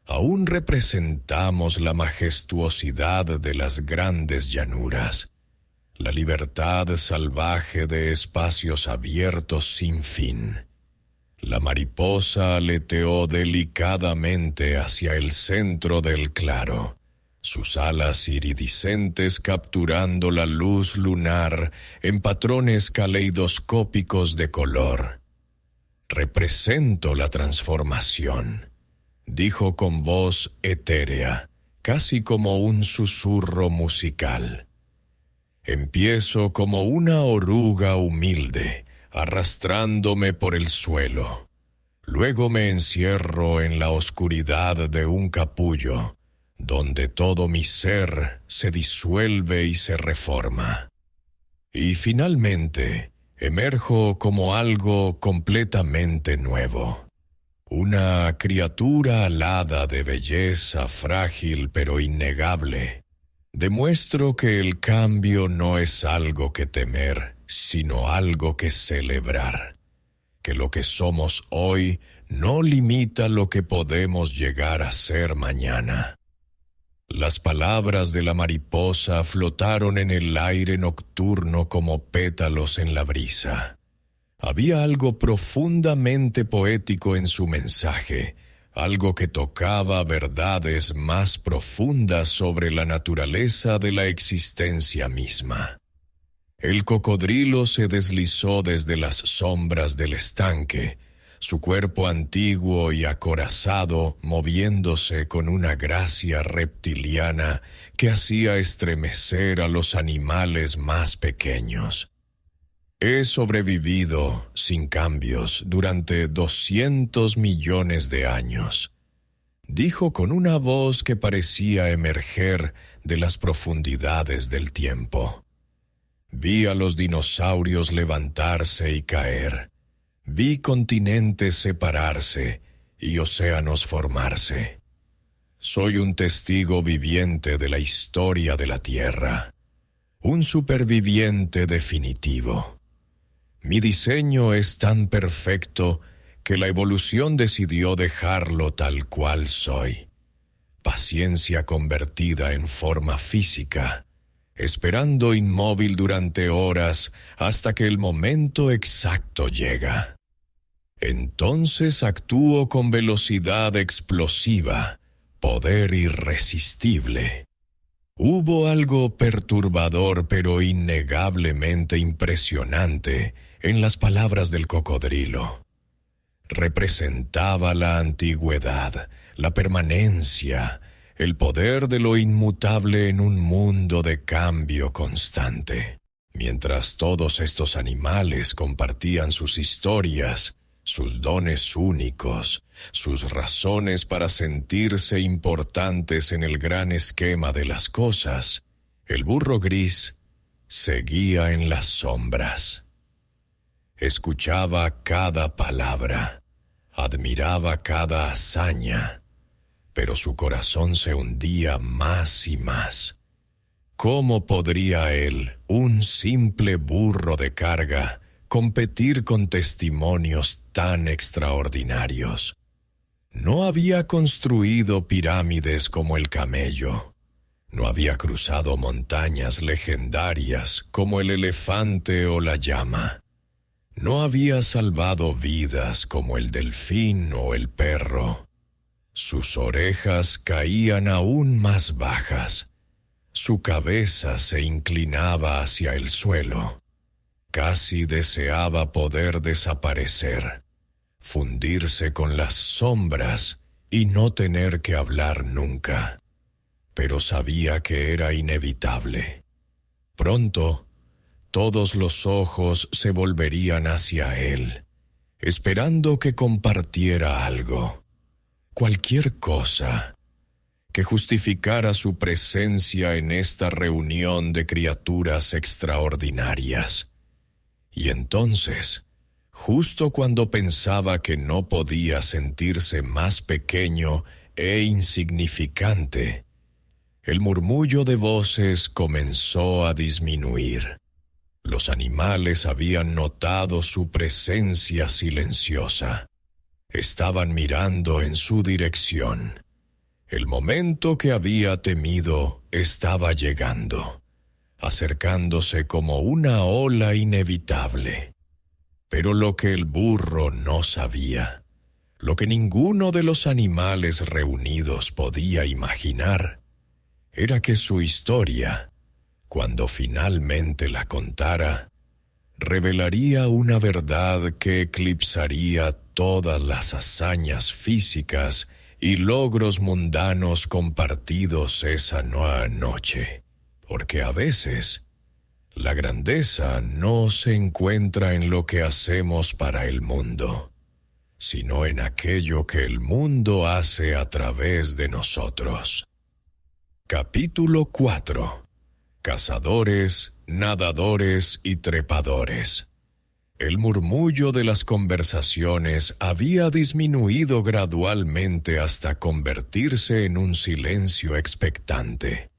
A: aún representamos la majestuosidad de las grandes llanuras, la libertad salvaje de espacios abiertos sin fin. La mariposa aleteó delicadamente hacia el centro del claro, sus alas iridiscentes capturando la luz lunar en patrones caleidoscópicos de color. Represento la transformación, dijo con voz etérea, casi como un susurro musical. Empiezo como una oruga humilde, arrastrándome por el suelo. Luego me encierro en la oscuridad de un capullo, donde todo mi ser se disuelve y se reforma. Y finalmente, emerjo como algo completamente nuevo. Una criatura alada de belleza frágil pero innegable. Demuestro que el cambio no es algo que temer, sino algo que celebrar. Que lo que somos hoy no limita lo que podemos llegar a ser mañana. Las palabras de la mariposa flotaron en el aire nocturno como pétalos en la brisa. Había algo profundamente poético en su mensaje, algo que tocaba verdades más profundas sobre la naturaleza de la existencia misma. El cocodrilo se deslizó desde las sombras del estanque, su cuerpo antiguo y acorazado moviéndose con una gracia reptiliana que hacía estremecer a los animales más pequeños. He sobrevivido, sin cambios, durante 200 millones de años, dijo con una voz que parecía emerger de las profundidades del tiempo. Vi a los dinosaurios levantarse y caer. Vi continentes separarse y océanos formarse. Soy un testigo viviente de la historia de la Tierra, un superviviente definitivo. Mi diseño es tan perfecto que la evolución decidió dejarlo tal cual soy. Paciencia convertida en forma física, esperando inmóvil durante horas hasta que el momento exacto llega. Entonces actúo con velocidad explosiva, poder irresistible. Hubo algo perturbador pero innegablemente impresionante en las palabras del cocodrilo. Representaba la antigüedad, la permanencia, el poder de lo inmutable en un mundo de cambio constante. Mientras todos estos animales compartían sus historias, sus dones únicos, sus razones para sentirse importantes en el gran esquema de las cosas, el burro gris seguía en las sombras. Escuchaba cada palabra, admiraba cada hazaña, pero su corazón se hundía más y más. ¿Cómo podría él, un simple burro de carga, competir con testimonios tan extraordinarios. No había construido pirámides como el camello. No había cruzado montañas legendarias como el elefante o la llama. No había salvado vidas como el delfín o el perro. Sus orejas caían aún más bajas. Su cabeza se inclinaba hacia el suelo. Casi deseaba poder desaparecer, fundirse con las sombras y no tener que hablar nunca. Pero sabía que era inevitable. Pronto, todos los ojos se volverían hacia él, esperando que compartiera algo, cualquier cosa, que justificara su presencia en esta reunión de criaturas extraordinarias. Y entonces, justo cuando pensaba que no podía sentirse más pequeño e insignificante, el murmullo de voces comenzó a disminuir. Los animales habían notado su presencia silenciosa. Estaban mirando en su dirección. El momento que había temido estaba llegando, acercándose como una ola inevitable. Pero lo que el burro no sabía, lo que ninguno de los animales reunidos podía imaginar, era que su historia, cuando finalmente la contara, revelaría una verdad que eclipsaría todas las hazañas físicas y logros mundanos compartidos esa noche. Porque a veces, la grandeza no se encuentra en lo que hacemos para el mundo, sino en aquello que el mundo hace a través de nosotros. Capítulo 4. Cazadores, nadadores y trepadores. El murmullo de las conversaciones había disminuido gradualmente hasta convertirse en un silencio expectante.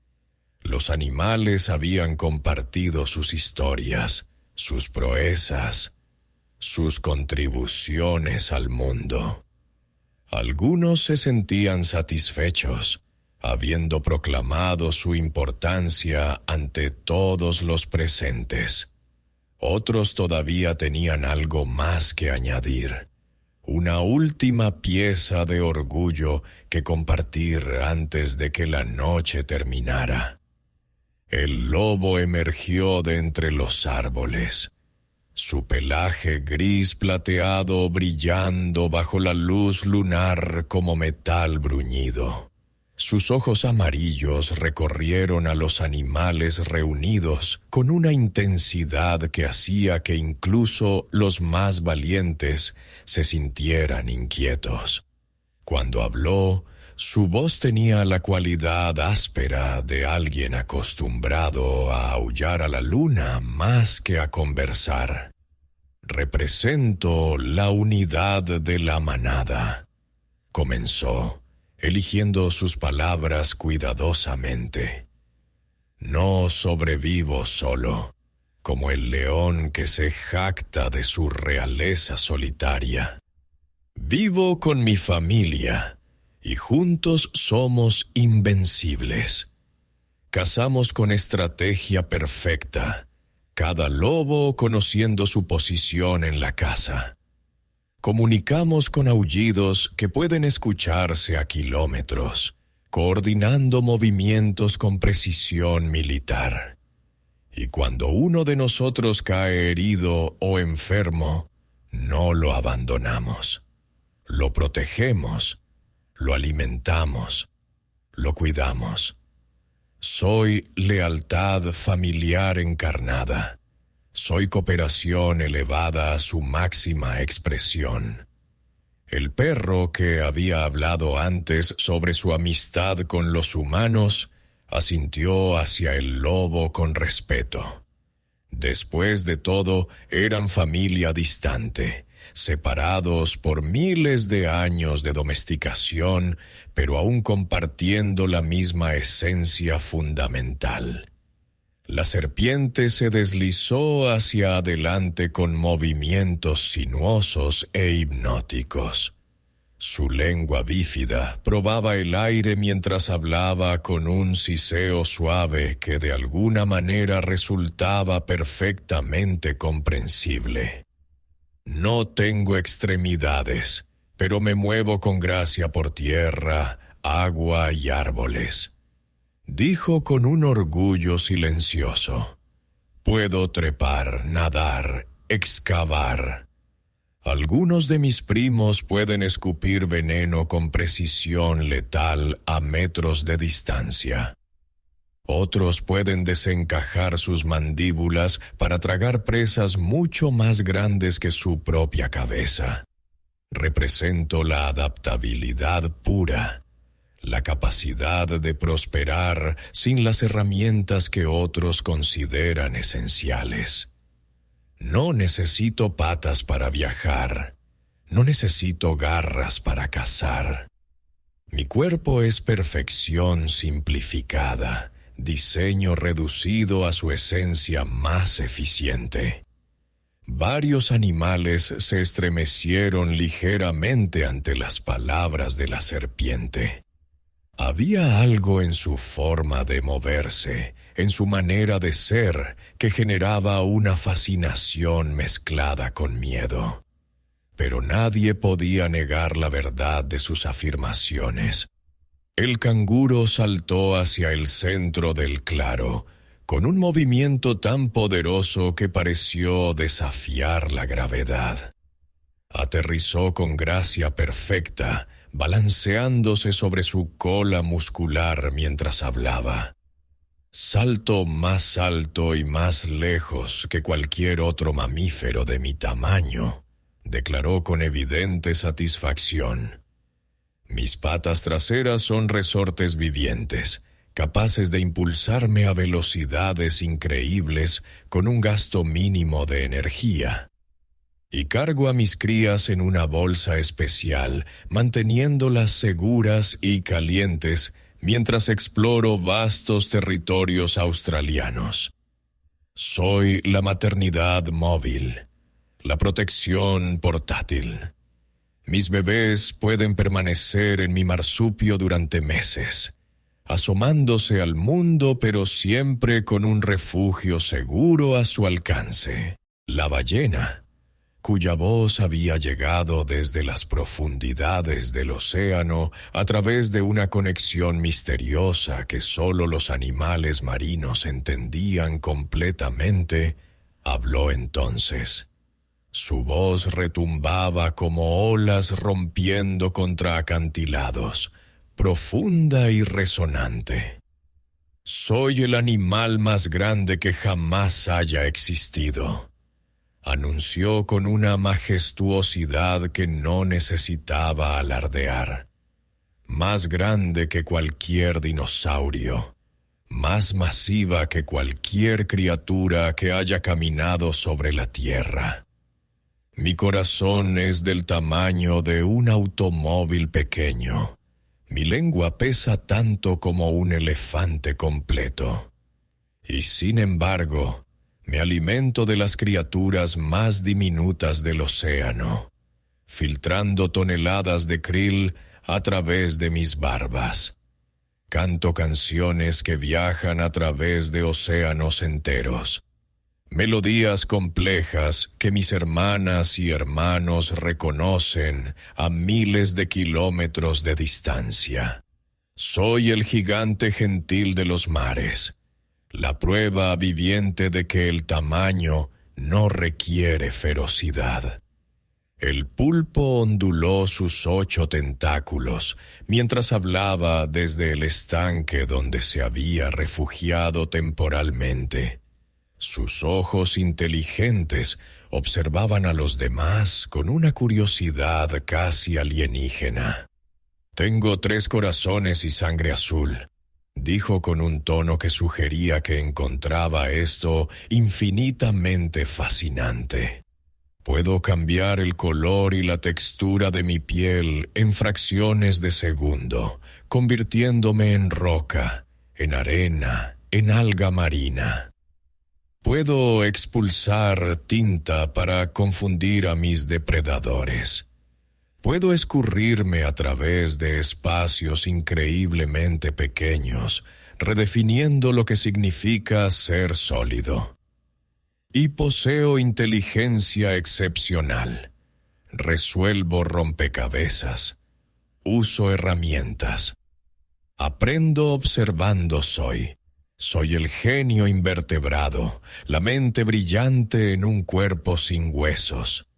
A: Los animales habían compartido sus historias, sus proezas, sus contribuciones al mundo. Algunos se sentían satisfechos, habiendo proclamado su importancia ante todos los presentes. Otros todavía tenían algo más que añadir, una última pieza de orgullo que compartir antes de que la noche terminara. El lobo emergió de entre los árboles, su pelaje gris plateado brillando bajo la luz lunar como metal bruñido. Sus ojos amarillos recorrieron a los animales reunidos con una intensidad que hacía que incluso los más valientes se sintieran inquietos. Cuando habló, su voz tenía la cualidad áspera de alguien acostumbrado a aullar a la luna más que a conversar. «Represento la unidad de la manada», comenzó, eligiendo sus palabras cuidadosamente. «No sobrevivo solo, como el león que se jacta de su realeza solitaria. Vivo con mi familia, y juntos somos invencibles. Cazamos con estrategia perfecta, cada lobo conociendo su posición en la caza. Comunicamos con aullidos que pueden escucharse a kilómetros, coordinando movimientos con precisión militar. Y cuando uno de nosotros cae herido o enfermo, no lo abandonamos. Lo protegemos, lo alimentamos, lo cuidamos. Soy lealtad familiar encarnada. Soy cooperación elevada a su máxima expresión. El perro que había hablado antes sobre su amistad con los humanos asintió hacia el lobo con respeto. Después de todo, eran familia distante, separados por miles de años de domesticación, pero aún compartiendo la misma esencia fundamental. La serpiente se deslizó hacia adelante con movimientos sinuosos e hipnóticos. Su lengua bífida probaba el aire mientras hablaba con un siseo suave que de alguna manera resultaba perfectamente comprensible. No tengo extremidades, pero me muevo con gracia por tierra, agua y árboles. Dijo con un orgullo silencioso. Puedo trepar, nadar, excavar. Algunos de mis primos pueden escupir veneno con precisión letal a metros de distancia. Otros pueden desencajar sus mandíbulas para tragar presas mucho más grandes que su propia cabeza. Represento la adaptabilidad pura, la capacidad de prosperar sin las herramientas que otros consideran esenciales. No necesito patas para viajar, no necesito garras para cazar. Mi cuerpo es perfección simplificada, diseño reducido a su esencia más eficiente. Varios animales se estremecieron ligeramente ante las palabras de la serpiente. Había algo en su forma de moverse, en su manera de ser, que generaba una fascinación mezclada con miedo. Pero nadie podía negar la verdad de sus afirmaciones. El canguro saltó hacia el centro del claro, con un movimiento tan poderoso que pareció desafiar la gravedad. Aterrizó con gracia perfecta, balanceándose sobre su cola muscular mientras hablaba. Salto más alto y más lejos que cualquier otro mamífero de mi tamaño, declaró con evidente satisfacción. Mis patas traseras son resortes vivientes, capaces de impulsarme a velocidades increíbles con un gasto mínimo de energía. Y cargo a mis crías en una bolsa especial, manteniéndolas seguras y calientes mientras exploro vastos territorios australianos. Soy la maternidad móvil, la protección portátil. Mis bebés pueden permanecer en mi marsupio durante meses, asomándose al mundo pero siempre con un refugio seguro a su alcance. La ballena, cuya voz había llegado desde las profundidades del océano a través de una conexión misteriosa que solo los animales marinos entendían completamente, habló entonces. Su voz retumbaba como olas rompiendo contra acantilados, profunda y resonante. Soy el animal más grande que jamás haya existido, anunció con una majestuosidad que no necesitaba alardear. Más grande que cualquier dinosaurio, más masiva que cualquier criatura que haya caminado sobre la tierra. Mi corazón es del tamaño de un automóvil pequeño. Mi lengua pesa tanto como un elefante completo. Y sin embargo, me alimento de las criaturas más diminutas del océano, filtrando toneladas de krill a través de mis barbas. Canto canciones que viajan a través de océanos enteros. Melodías complejas que mis hermanas y hermanos reconocen a miles de kilómetros de distancia. Soy el gigante gentil de los mares, la prueba viviente de que el tamaño no requiere ferocidad. El pulpo onduló sus 8 tentáculos mientras hablaba desde el estanque donde se había refugiado temporalmente. Sus ojos inteligentes observaban a los demás con una curiosidad casi alienígena. «Tengo 3 corazones y sangre azul», dijo con un tono que sugería que encontraba esto infinitamente fascinante. «Puedo cambiar el color y la textura de mi piel en fracciones de segundo, convirtiéndome en roca, en arena, en alga marina. Puedo expulsar tinta para confundir a mis depredadores. Puedo escurrirme a través de espacios increíblemente pequeños, redefiniendo lo que significa ser sólido. Y poseo inteligencia excepcional. Resuelvo rompecabezas. Uso herramientas. Aprendo observando soy. Soy el genio invertebrado, la mente brillante en un cuerpo sin huesos.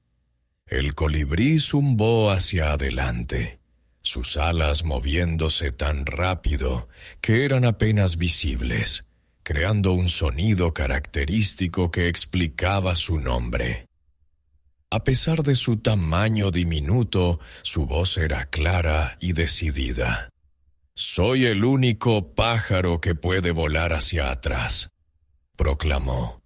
A: El colibrí zumbó hacia adelante, sus alas moviéndose tan rápido que eran apenas visibles, creando un sonido característico que explicaba su nombre. A pesar de su tamaño diminuto, su voz era clara y decidida. «Soy el único pájaro que puede volar hacia atrás», proclamó.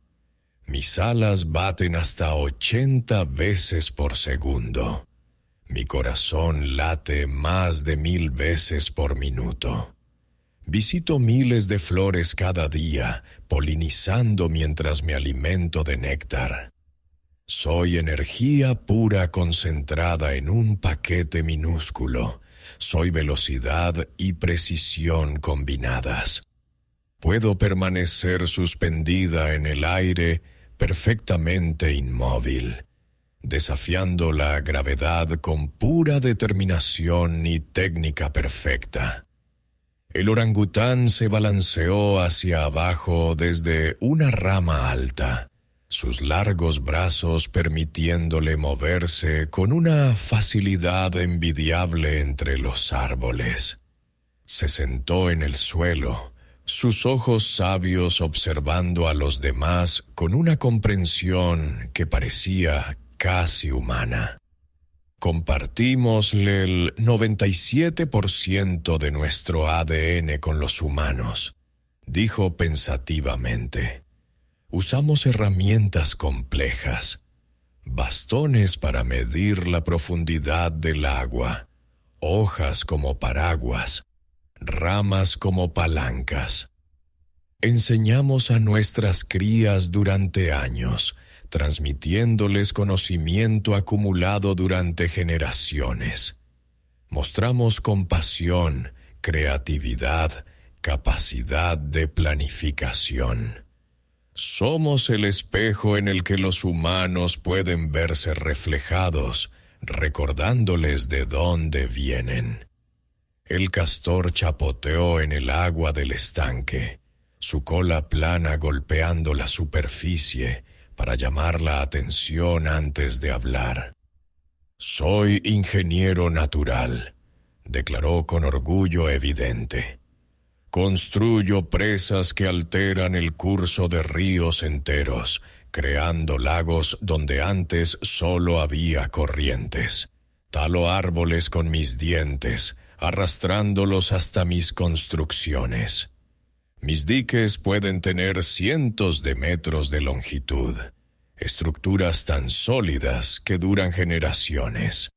A: «Mis alas baten hasta 80 veces por segundo. Mi corazón late más de 1000 veces por minuto. Visito miles de flores cada día, polinizando mientras me alimento de néctar. Soy energía pura concentrada en un paquete minúsculo. Soy velocidad y precisión combinadas. Puedo permanecer suspendida en el aire, perfectamente inmóvil, desafiando la gravedad con pura determinación y técnica perfecta. El orangután se balanceó hacia abajo desde una rama alta, sus largos brazos permitiéndole moverse con una facilidad envidiable entre los árboles. Se sentó en el suelo, sus ojos sabios observando a los demás con una comprensión que parecía casi humana. Compartimos el 97% de nuestro ADN con los humanos, dijo pensativamente. Usamos herramientas complejas, bastones para medir la profundidad del agua, hojas como paraguas, ramas como palancas. Enseñamos a nuestras crías durante años, transmitiéndoles conocimiento acumulado durante generaciones. Mostramos compasión, creatividad, capacidad de planificación. Somos el espejo en el que los humanos pueden verse reflejados, recordándoles de dónde vienen. El castor chapoteó en el agua del estanque, su cola plana golpeando la superficie para llamar la atención antes de hablar. «Soy ingeniero natural», declaró con orgullo evidente. «Construyo presas que alteran el curso de ríos enteros, creando lagos donde antes solo había corrientes. Talo árboles con mis dientes, arrastrándolos hasta mis construcciones. Mis diques pueden tener cientos de metros de longitud, estructuras tan sólidas que duran generaciones.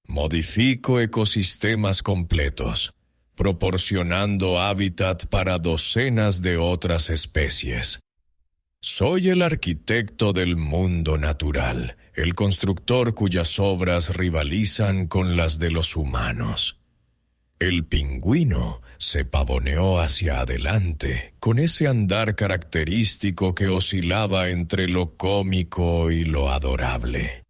A: Modifico ecosistemas completos, proporcionando hábitat para docenas de otras especies. Soy el arquitecto del mundo natural, el constructor cuyas obras rivalizan con las de los humanos». El pingüino se pavoneó hacia adelante, con ese andar característico que oscilaba entre lo cómico y lo adorable.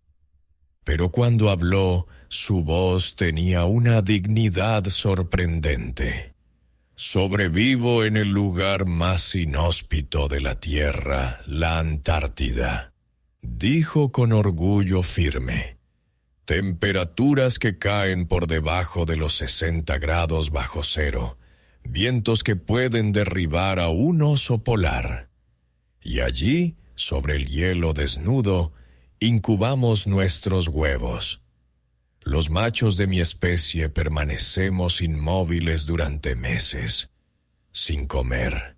A: Pero cuando habló, su voz tenía una dignidad sorprendente. «Sobrevivo en el lugar más inhóspito de la Tierra, la Antártida», dijo con orgullo firme. «Temperaturas que caen por debajo de los 60 grados bajo cero, vientos que pueden derribar a un oso polar. Y allí, sobre el hielo desnudo, incubamos nuestros huevos. Los machos de mi especie permanecemos inmóviles durante meses, sin comer,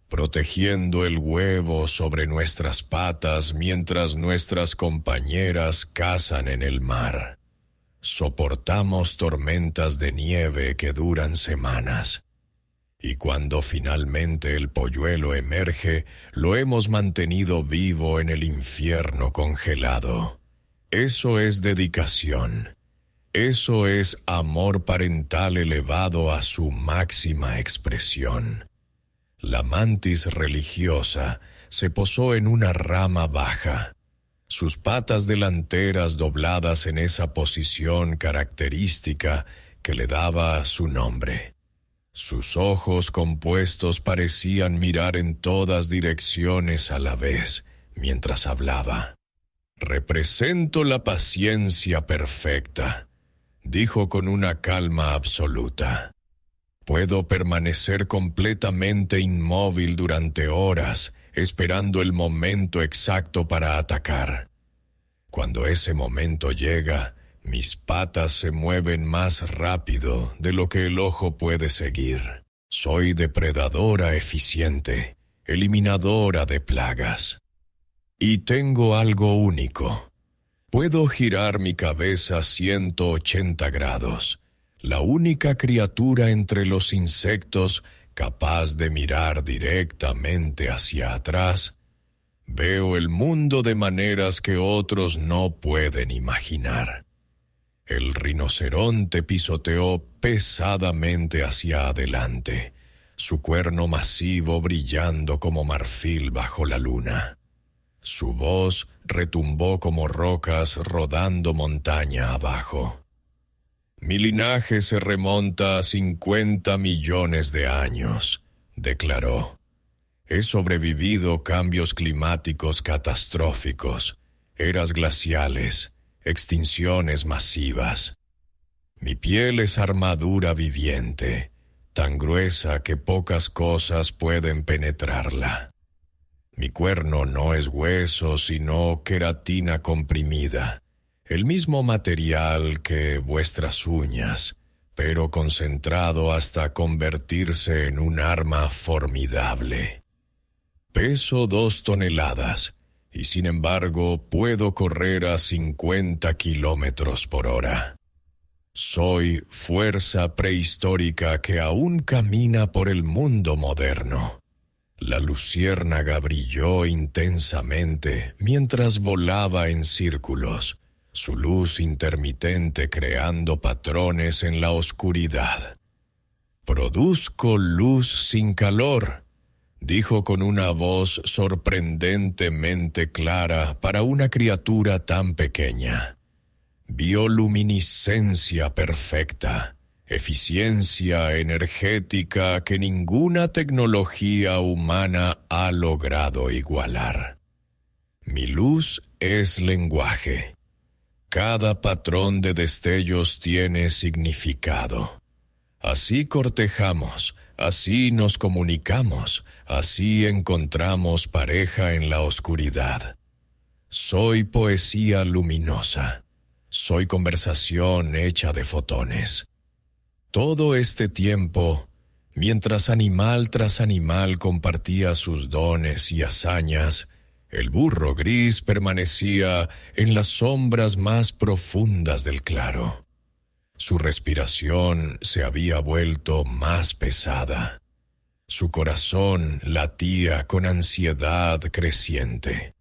A: protegiendo el huevo sobre nuestras patas mientras nuestras compañeras cazan en el mar. Soportamos tormentas de nieve que duran semanas. Y cuando finalmente el polluelo emerge, lo hemos mantenido vivo en el infierno congelado. Eso es dedicación. Eso es amor parental elevado a su máxima expresión. La mantis religiosa se posó en una rama baja, sus patas delanteras dobladas en esa posición característica que le daba su nombre. Sus ojos compuestos parecían mirar en todas direcciones a la vez mientras hablaba. «Represento la paciencia perfecta», dijo con una calma absoluta. «Puedo permanecer completamente inmóvil durante horas, esperando el momento exacto para atacar. Cuando ese momento llega, mis patas se mueven más rápido de lo que el ojo puede seguir. Soy depredadora eficiente, eliminadora de plagas. Y tengo algo único. Puedo girar mi cabeza 180 grados, la única criatura entre los insectos capaz de mirar directamente hacia atrás. Veo el mundo de maneras que otros no pueden imaginar». El rinoceronte pisoteó pesadamente hacia adelante, su cuerno masivo brillando como marfil bajo la luna. Su voz retumbó como rocas rodando montaña abajo. «Mi linaje se remonta a 50 millones de años», declaró. «He sobrevivido cambios climáticos catastróficos, eras glaciales, extinciones masivas. Mi piel es armadura viviente, tan gruesa que pocas cosas pueden penetrarla. Mi cuerno no es hueso, sino queratina comprimida, el mismo material que vuestras uñas, pero concentrado hasta convertirse en un arma formidable. Peso 2 toneladas, y sin embargo puedo correr a 50 kilómetros por hora. Soy fuerza prehistórica que aún camina por el mundo moderno». La luciérnaga brilló intensamente mientras volaba en círculos, su luz intermitente creando patrones en la oscuridad. «Produzco luz sin calor», dijo con una voz sorprendentemente clara para una criatura tan pequeña. «Bioluminiscencia perfecta, eficiencia energética que ninguna tecnología humana ha logrado igualar. Mi luz es lenguaje. Cada patrón de destellos tiene significado. Así cortejamos, así nos comunicamos, así encontramos pareja en la oscuridad. Soy poesía luminosa. Soy conversación hecha de fotones. Todo este tiempo, mientras animal tras animal compartía sus dones y hazañas, el burro gris permanecía en las sombras más profundas del claro. Su respiración se había vuelto más pesada. Su corazón latía con ansiedad creciente.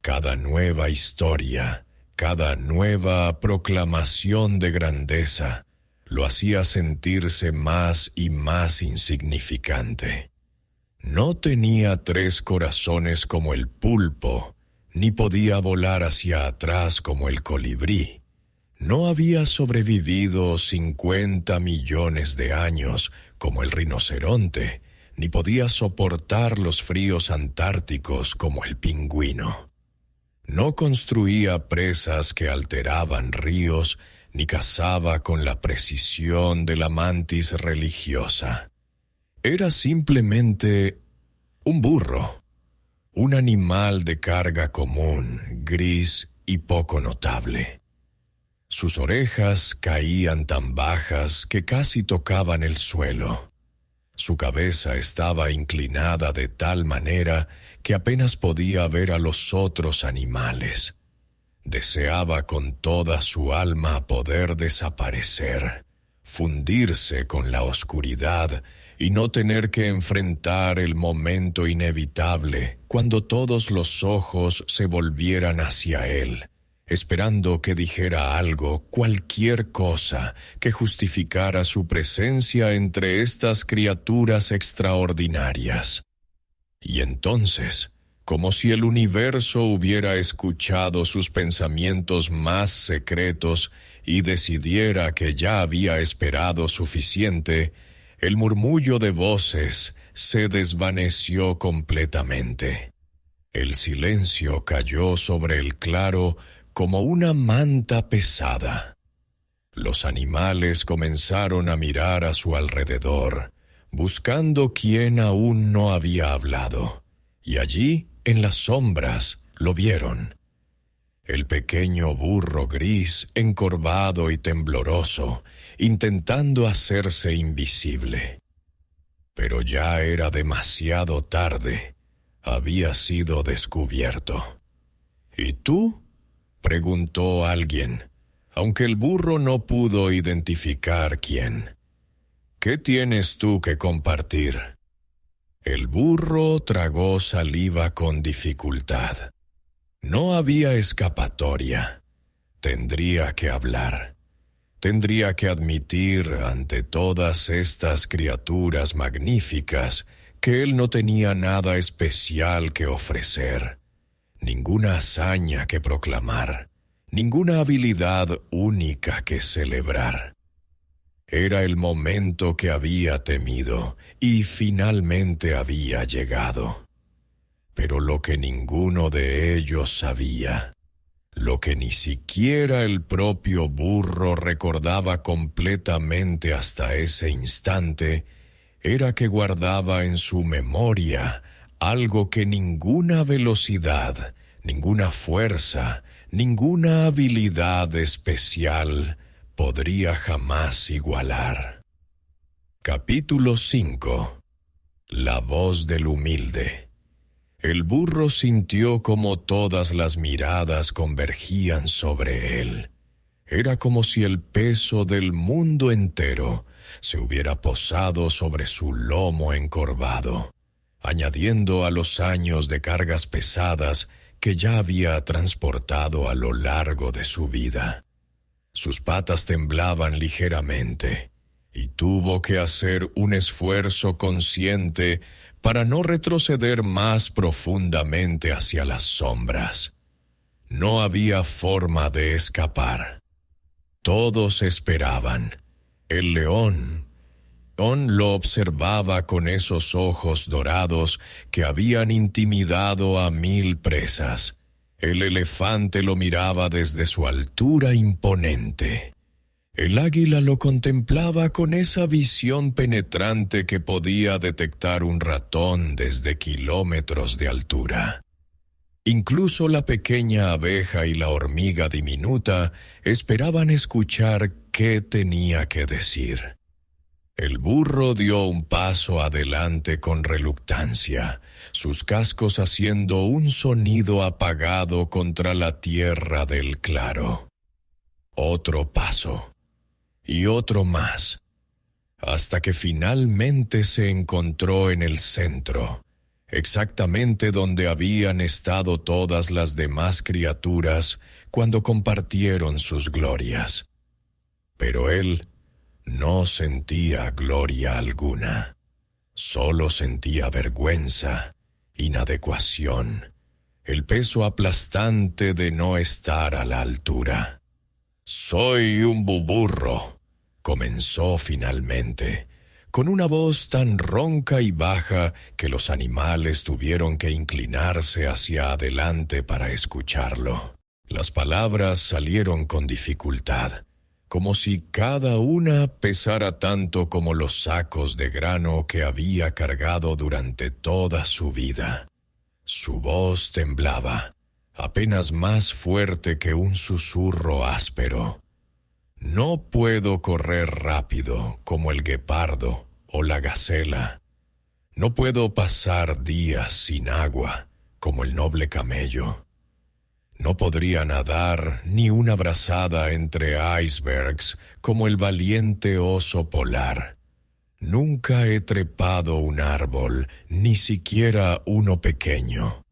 A: Cada nueva historia, cada nueva proclamación de grandeza, lo hacía sentirse más y más insignificante. No tenía 3 corazones como el pulpo, ni podía volar hacia atrás como el colibrí. No había sobrevivido 50 millones de años como el rinoceronte, ni podía soportar los fríos antárticos como el pingüino. No construía presas que alteraban ríos, ni cazaba con la precisión de la mantis religiosa. Era simplemente un burro, un animal de carga común, gris y poco notable. Sus orejas caían tan bajas que casi tocaban el suelo. Su cabeza estaba inclinada de tal manera que apenas podía ver a los otros animales. Deseaba con toda su alma poder desaparecer, fundirse con la oscuridad y no tener que enfrentar el momento inevitable cuando todos los ojos se volvieran hacia él, esperando que dijera algo, cualquier cosa, que justificara su presencia entre estas criaturas extraordinarias. Y entonces, como si el universo hubiera escuchado sus pensamientos más secretos y decidiera que ya había esperado suficiente, el murmullo de voces se desvaneció completamente. El silencio cayó sobre el claro como una manta pesada. Los animales comenzaron a mirar a su alrededor, buscando quien aún no había hablado, y allí, en las sombras, lo vieron. El pequeño burro gris, encorvado y tembloroso, intentando hacerse invisible. Pero ya era demasiado tarde. Había sido descubierto. ¿Y tú?, preguntó alguien, aunque el burro no pudo identificar quién. ¿Qué tienes tú que compartir? El burro tragó saliva con dificultad. No había escapatoria. Tendría que hablar. Tendría que admitir ante todas estas criaturas magníficas que él no tenía nada especial que ofrecer, ninguna hazaña que proclamar, ninguna habilidad única que celebrar. Era el momento que había temido y finalmente había llegado. Pero lo que ninguno de ellos sabía, lo que ni siquiera el propio burro recordaba completamente hasta ese instante, era que guardaba en su memoria algo que ninguna velocidad, ninguna fuerza, ninguna habilidad especial podría jamás igualar. Capítulo 5. La voz del humilde. El burro sintió como todas las miradas convergían sobre él. Era como si el peso del mundo entero se hubiera posado sobre su lomo encorvado, añadiendo a los años de cargas pesadas que ya había transportado a lo largo de su vida. Sus patas temblaban ligeramente, y tuvo que hacer un esfuerzo consciente para no retroceder más profundamente hacia las sombras. No había forma de escapar. Todos esperaban. El león lo observaba con esos ojos dorados que habían intimidado a 1000 presas. El elefante lo miraba desde su altura imponente. El águila lo contemplaba con esa visión penetrante que podía detectar un ratón desde kilómetros de altura. Incluso la pequeña abeja y la hormiga diminuta esperaban escuchar qué tenía que decir. El burro dio un paso adelante con reluctancia, sus cascos haciendo un sonido apagado contra la tierra del claro. Otro paso, y otro más, hasta que finalmente se encontró en el centro, exactamente donde habían estado todas las demás criaturas cuando compartieron sus glorias. Pero él no sentía gloria alguna, solo sentía vergüenza, inadecuación, el peso aplastante de no estar a la altura. «Soy un burro», comenzó finalmente, con una voz tan ronca y baja que los animales tuvieron que inclinarse hacia adelante para escucharlo. Las palabras salieron con dificultad, como si cada una pesara tanto como los sacos de grano que había cargado durante toda su vida. Su voz temblaba, apenas más fuerte que un susurro áspero. «No puedo correr rápido como el guepardo o la gacela. No puedo pasar días sin agua como el noble camello. No podría nadar ni una brazada entre icebergs como el valiente oso polar. Nunca he trepado un árbol, ni siquiera uno pequeño.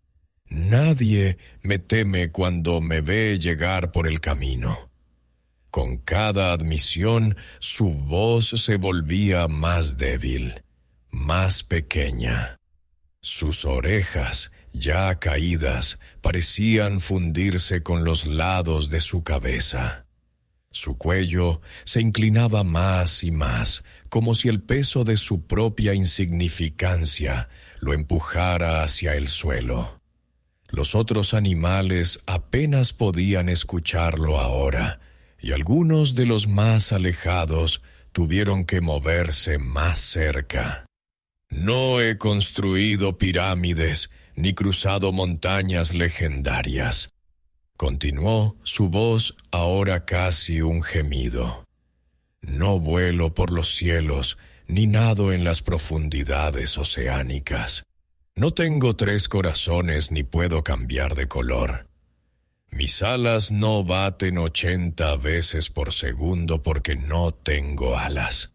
A: Nadie me teme cuando me ve llegar por el camino. Con cada admisión, su voz se volvía más débil, más pequeña. Sus orejas, ya caídas, parecían fundirse con los lados de su cabeza. Su cuello se inclinaba más y más, como si el peso de su propia insignificancia lo empujara hacia el suelo. Los otros animales apenas podían escucharlo ahora, y algunos de los más alejados tuvieron que moverse más cerca. No he construido pirámides ni cruzado montañas legendarias. Continuó, su voz ahora casi un gemido. No vuelo por los cielos, ni nado en las profundidades oceánicas. No tengo 3 corazones ni puedo cambiar de color. Mis alas no baten 80 veces por segundo porque no tengo alas.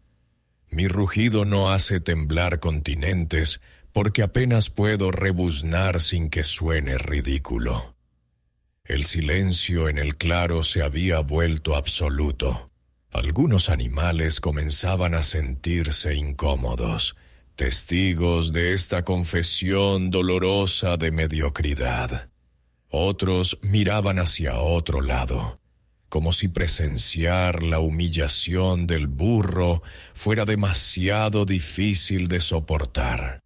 A: Mi rugido no hace temblar continentes porque apenas puedo rebuznar sin que suene ridículo. El silencio en el claro se había vuelto absoluto. Algunos animales comenzaban a sentirse incómodos, testigos de esta confesión dolorosa de mediocridad. Otros miraban hacia otro lado, como si presenciar la humillación del burro fuera demasiado difícil de soportar.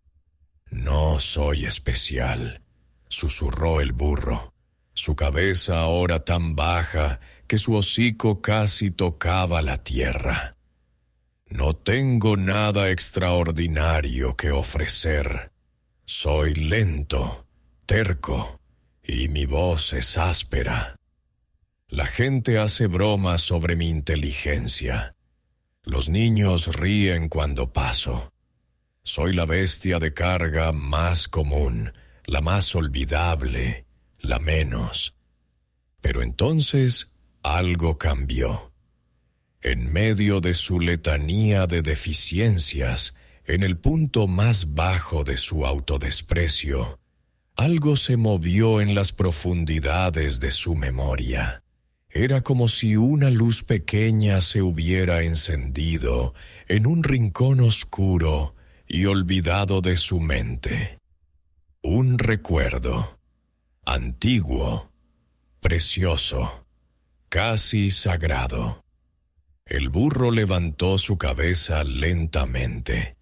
A: «No soy especial», susurró el burro, su cabeza ahora tan baja que su hocico casi tocaba la tierra. «No tengo nada extraordinario que ofrecer. Soy lento, terco, y mi voz es áspera. La gente hace bromas sobre mi inteligencia. Los niños ríen cuando paso. Soy la bestia de carga más común, la más olvidable, la menos». Pero entonces algo cambió. En medio de su letanía de deficiencias, en el punto más bajo de su autodesprecio, algo se movió en las profundidades de su memoria. Era como si una luz pequeña se hubiera encendido en un rincón oscuro y olvidado de su mente. Un recuerdo, antiguo, precioso, casi sagrado. El burro levantó su cabeza lentamente.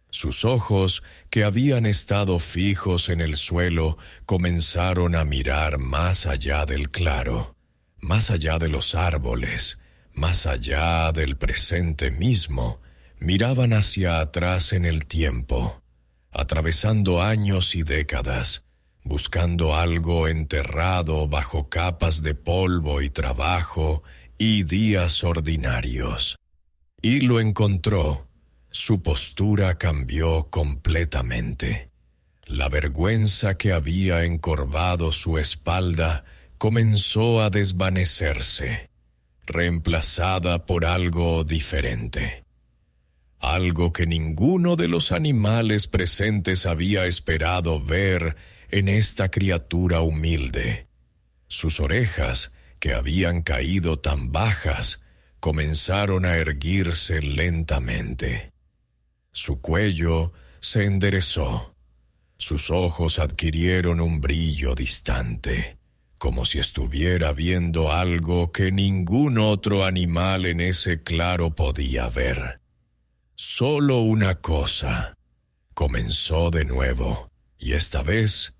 A: Sus ojos, que habían estado fijos en el suelo, comenzaron a mirar más allá del claro, más allá de los árboles, más allá del presente mismo. Miraban hacia atrás en el tiempo, atravesando años y décadas, buscando algo enterrado bajo capas de polvo y trabajo y días ordinarios. Y lo encontró. Su postura cambió completamente. La vergüenza que había encorvado su espalda comenzó a desvanecerse, reemplazada por algo diferente. Algo que ninguno de los animales presentes había esperado ver en esta criatura humilde. Sus orejas, que habían caído tan bajas, comenzaron a erguirse lentamente. Su cuello se enderezó. Sus ojos adquirieron un brillo distante, como si estuviera viendo algo que ningún otro animal en ese claro podía ver. Solo una cosa. Comenzó de nuevo, y esta vez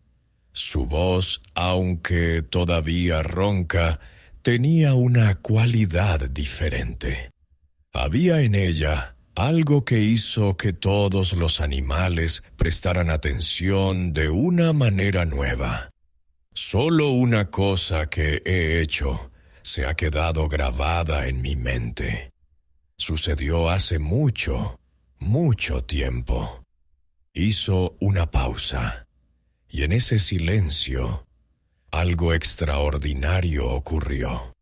A: su voz, aunque todavía ronca, tenía una cualidad diferente. Había en ella algo que hizo que todos los animales prestaran atención de una manera nueva. Solo una cosa que he hecho se ha quedado grabada en mi mente. Sucedió hace mucho, mucho tiempo. Hizo una pausa, y en ese silencio, algo extraordinario ocurrió.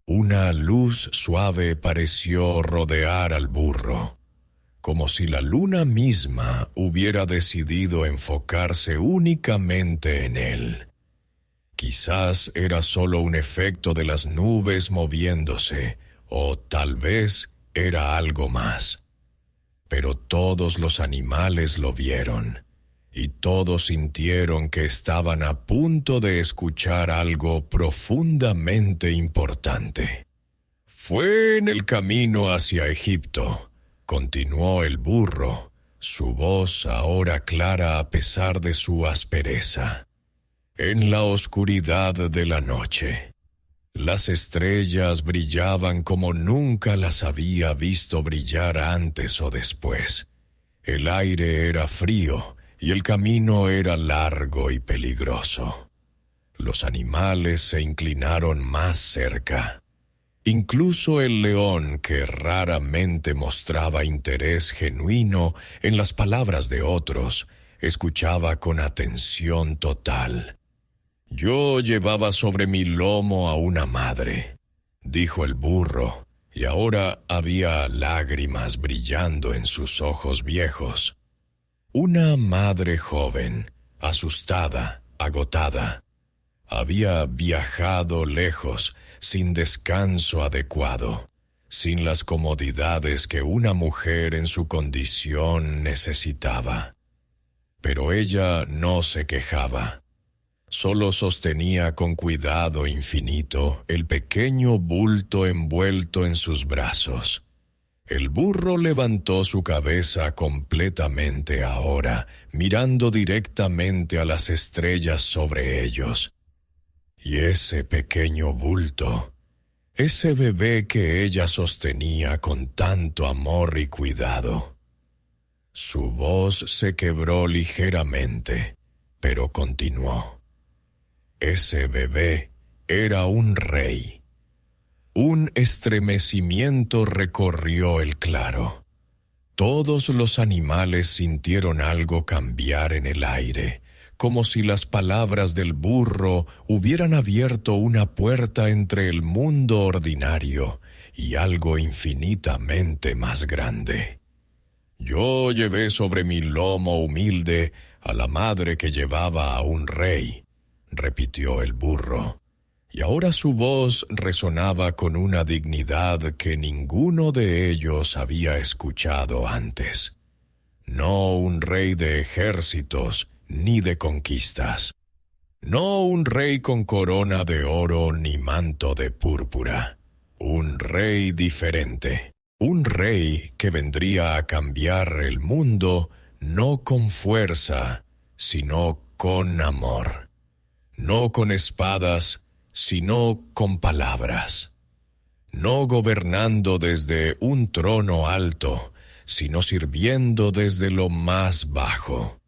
A: Una luz suave pareció rodear al burro, como si la luna misma hubiera decidido enfocarse únicamente en él. Quizás era solo un efecto de las nubes moviéndose, o tal vez era algo más. Pero todos los animales lo vieron, y todos sintieron que estaban a punto de escuchar algo profundamente importante. «Fue en el camino hacia Egipto», continuó el burro, su voz ahora clara a pesar de su aspereza. «En la oscuridad de la noche, las estrellas brillaban como nunca las había visto brillar antes o después. El aire era frío y el camino era largo y peligroso. Los animales se inclinaron más cerca. Incluso el león, que raramente mostraba interés genuino en las palabras de otros, escuchaba con atención total. «Yo llevaba sobre mi lomo a una madre», dijo el burro, y ahora había lágrimas brillando en sus ojos viejos. Una madre joven, asustada, agotada. Había viajado lejos, sin descanso adecuado, sin las comodidades que una mujer en su condición necesitaba. Pero ella no se quejaba. Solo sostenía con cuidado infinito el pequeño bulto envuelto en sus brazos. El burro levantó su cabeza completamente ahora, mirando directamente a las estrellas sobre ellos. Y ese pequeño bulto, ese bebé que ella sostenía con tanto amor y cuidado. Su voz se quebró ligeramente, pero continuó. Ese bebé era un rey. Un estremecimiento recorrió el claro. Todos los animales sintieron algo cambiar en el aire, como si las palabras del burro hubieran abierto una puerta entre el mundo ordinario y algo infinitamente más grande. «Yo llevé sobre mi lomo humilde a la madre que llevaba a un rey», repitió el burro, y ahora su voz resonaba con una dignidad que ninguno de ellos había escuchado antes. «No un rey de ejércitos ni de conquistas. No un rey con corona de oro ni manto de púrpura. Un rey diferente. Un rey que vendría a cambiar el mundo no con fuerza, sino con amor. No con espadas, sino con palabras. No gobernando desde un trono alto, sino sirviendo desde lo más bajo».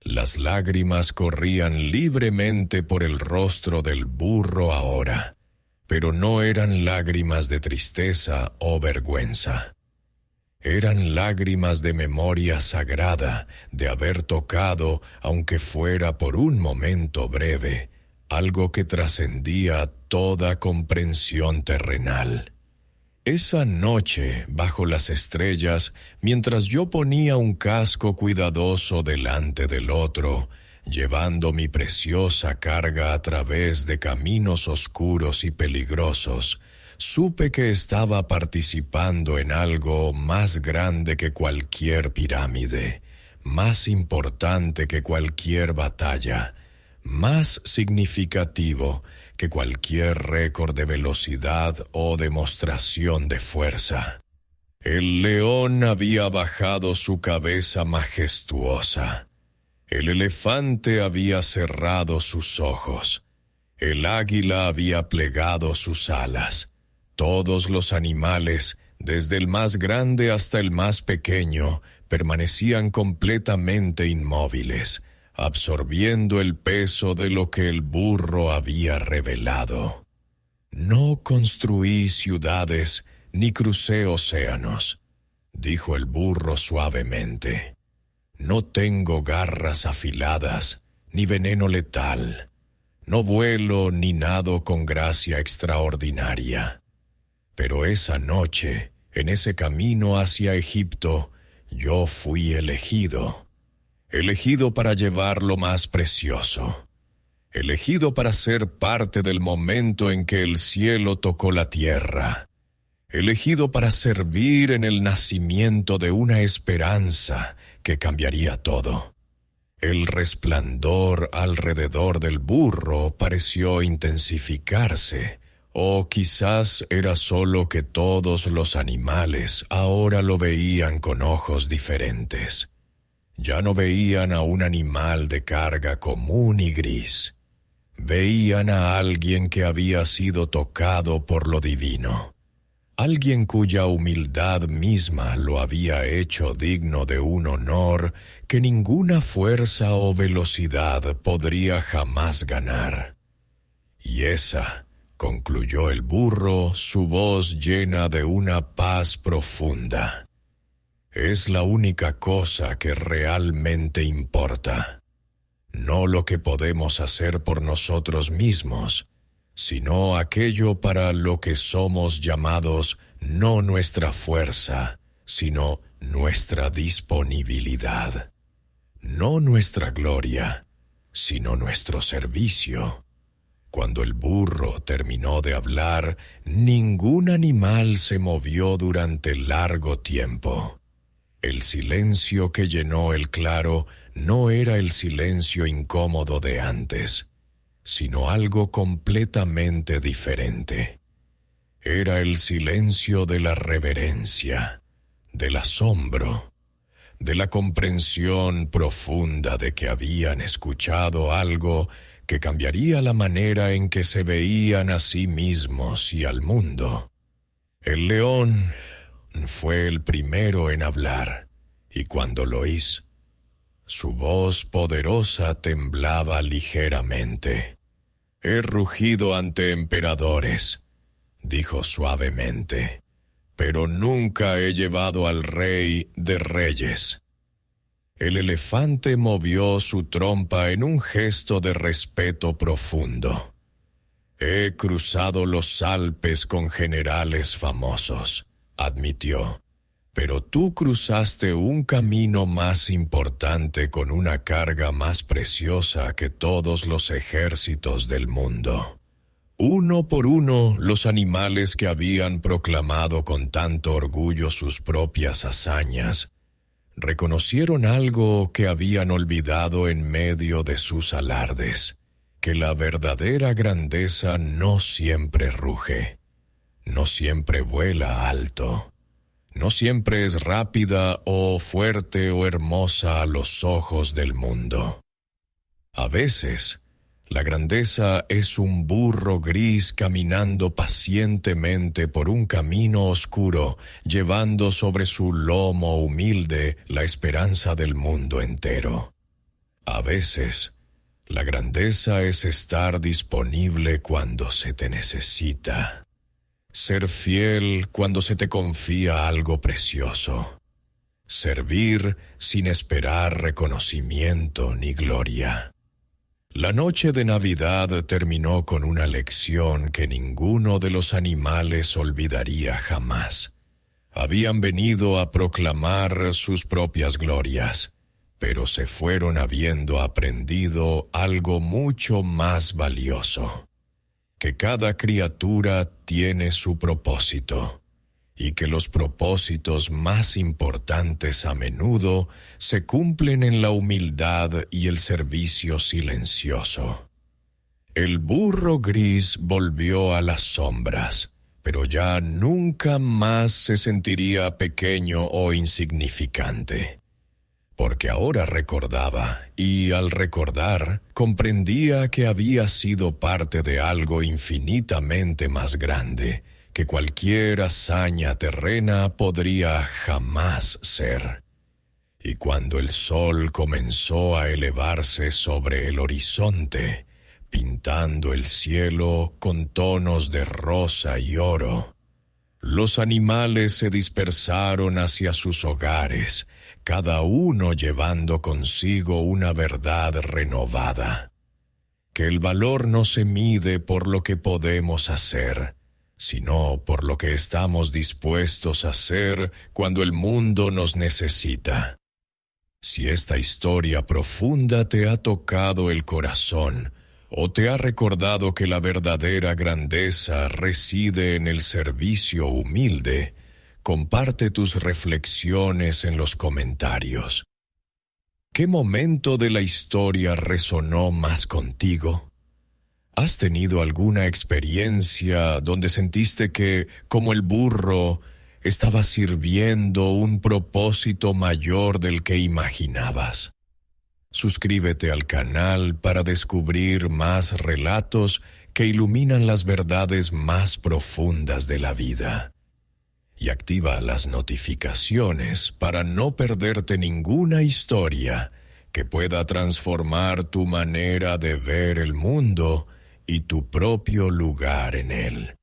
A: Las lágrimas corrían libremente por el rostro del burro ahora, pero no eran lágrimas de tristeza o vergüenza. Eran lágrimas de memoria sagrada, de haber tocado, aunque fuera por un momento breve, algo que trascendía toda comprensión terrenal. Esa noche, bajo las estrellas, mientras yo ponía un casco cuidadoso delante del otro, llevando mi preciosa carga a través de caminos oscuros y peligrosos, supe que estaba participando en algo más grande que cualquier pirámide, más importante que cualquier batalla, más significativo que cualquier récord de velocidad o demostración de fuerza. El león había bajado su cabeza majestuosa. El elefante había cerrado sus ojos. El águila había plegado sus alas. Todos los animales, desde el más grande hasta el más pequeño, permanecían completamente inmóviles, absorbiendo el peso de lo que el burro había revelado. «No construí ciudades ni crucé océanos», dijo el burro suavemente. «No tengo garras afiladas ni veneno letal. No vuelo ni nado con gracia extraordinaria. Pero esa noche, en ese camino hacia Egipto, yo fui elegido para llevar lo más precioso, elegido para ser parte del momento en que el cielo tocó la tierra, elegido para servir en el nacimiento de una esperanza que cambiaría todo. El resplandor alrededor del burro pareció intensificarse, o quizás era solo que todos los animales ahora lo veían con ojos diferentes. Ya no veían a un animal de carga común y gris. Veían a alguien que había sido tocado por lo divino. Alguien cuya humildad misma lo había hecho digno de un honor que ninguna fuerza o velocidad podría jamás ganar. Y esa, concluyó el burro, su voz llena de una paz profunda, es la única cosa que realmente importa. No lo que podemos hacer por nosotros mismos, sino aquello para lo que somos llamados, no nuestra fuerza, sino nuestra disponibilidad. No nuestra gloria, sino nuestro servicio. Cuando el burro terminó de hablar, ningún animal se movió durante largo tiempo. El silencio que llenó el claro no era el silencio incómodo de antes, sino algo completamente diferente. Era el silencio de la reverencia, del asombro, de la comprensión profunda de que habían escuchado algo que cambiaría la manera en que se veían a sí mismos y al mundo. El león fue el primero en hablar, y cuando lo hizo, su voz poderosa temblaba ligeramente. «He rugido ante emperadores», dijo suavemente, «pero nunca he llevado al rey de reyes». El elefante movió su trompa en un gesto de respeto profundo. «He cruzado los Alpes con generales famosos», admitió, «pero tú cruzaste un camino más importante con una carga más preciosa que todos los ejércitos del mundo». Uno por uno, los animales que habían proclamado con tanto orgullo sus propias hazañas, reconocieron algo que habían olvidado en medio de sus alardes, que la verdadera grandeza no siempre ruge, no siempre vuela alto, no siempre es rápida o fuerte o hermosa a los ojos del mundo. A veces, la grandeza es un burro gris caminando pacientemente por un camino oscuro, llevando sobre su lomo humilde la esperanza del mundo entero. A veces, la grandeza es estar disponible cuando se te necesita. Ser fiel cuando se te confía algo precioso. Servir sin esperar reconocimiento ni gloria. La noche de Navidad terminó con una lección que ninguno de los animales olvidaría jamás. Habían venido a proclamar sus propias glorias, pero se fueron habiendo aprendido algo mucho más valioso: que cada criatura tiene su propósito, y que los propósitos más importantes a menudo se cumplen en la humildad y el servicio silencioso. El burro gris volvió a las sombras, pero ya nunca más se sentiría pequeño o insignificante, porque ahora recordaba, y al recordar, comprendía que había sido parte de algo infinitamente más grande que cualquier hazaña terrena podría jamás ser. Y cuando el sol comenzó a elevarse sobre el horizonte, pintando el cielo con tonos de rosa y oro, los animales se dispersaron hacia sus hogares, cada uno llevando consigo una verdad renovada. que el valor no se mide por lo que podemos hacer, sino por lo que estamos dispuestos a hacer cuando el mundo nos necesita. Si esta historia profunda te ha tocado el corazón, o te ha recordado que la verdadera grandeza reside en el servicio humilde, comparte tus reflexiones en los comentarios. ¿Qué momento de la historia resonó más contigo? ¿Has tenido alguna experiencia donde sentiste que, como el burro, estabas sirviendo un propósito mayor del que imaginabas? Suscríbete al canal para descubrir más relatos que iluminan las verdades más profundas de la vida. Y activa las notificaciones para no perderte ninguna historia que pueda transformar tu manera de ver el mundo y tu propio lugar en él.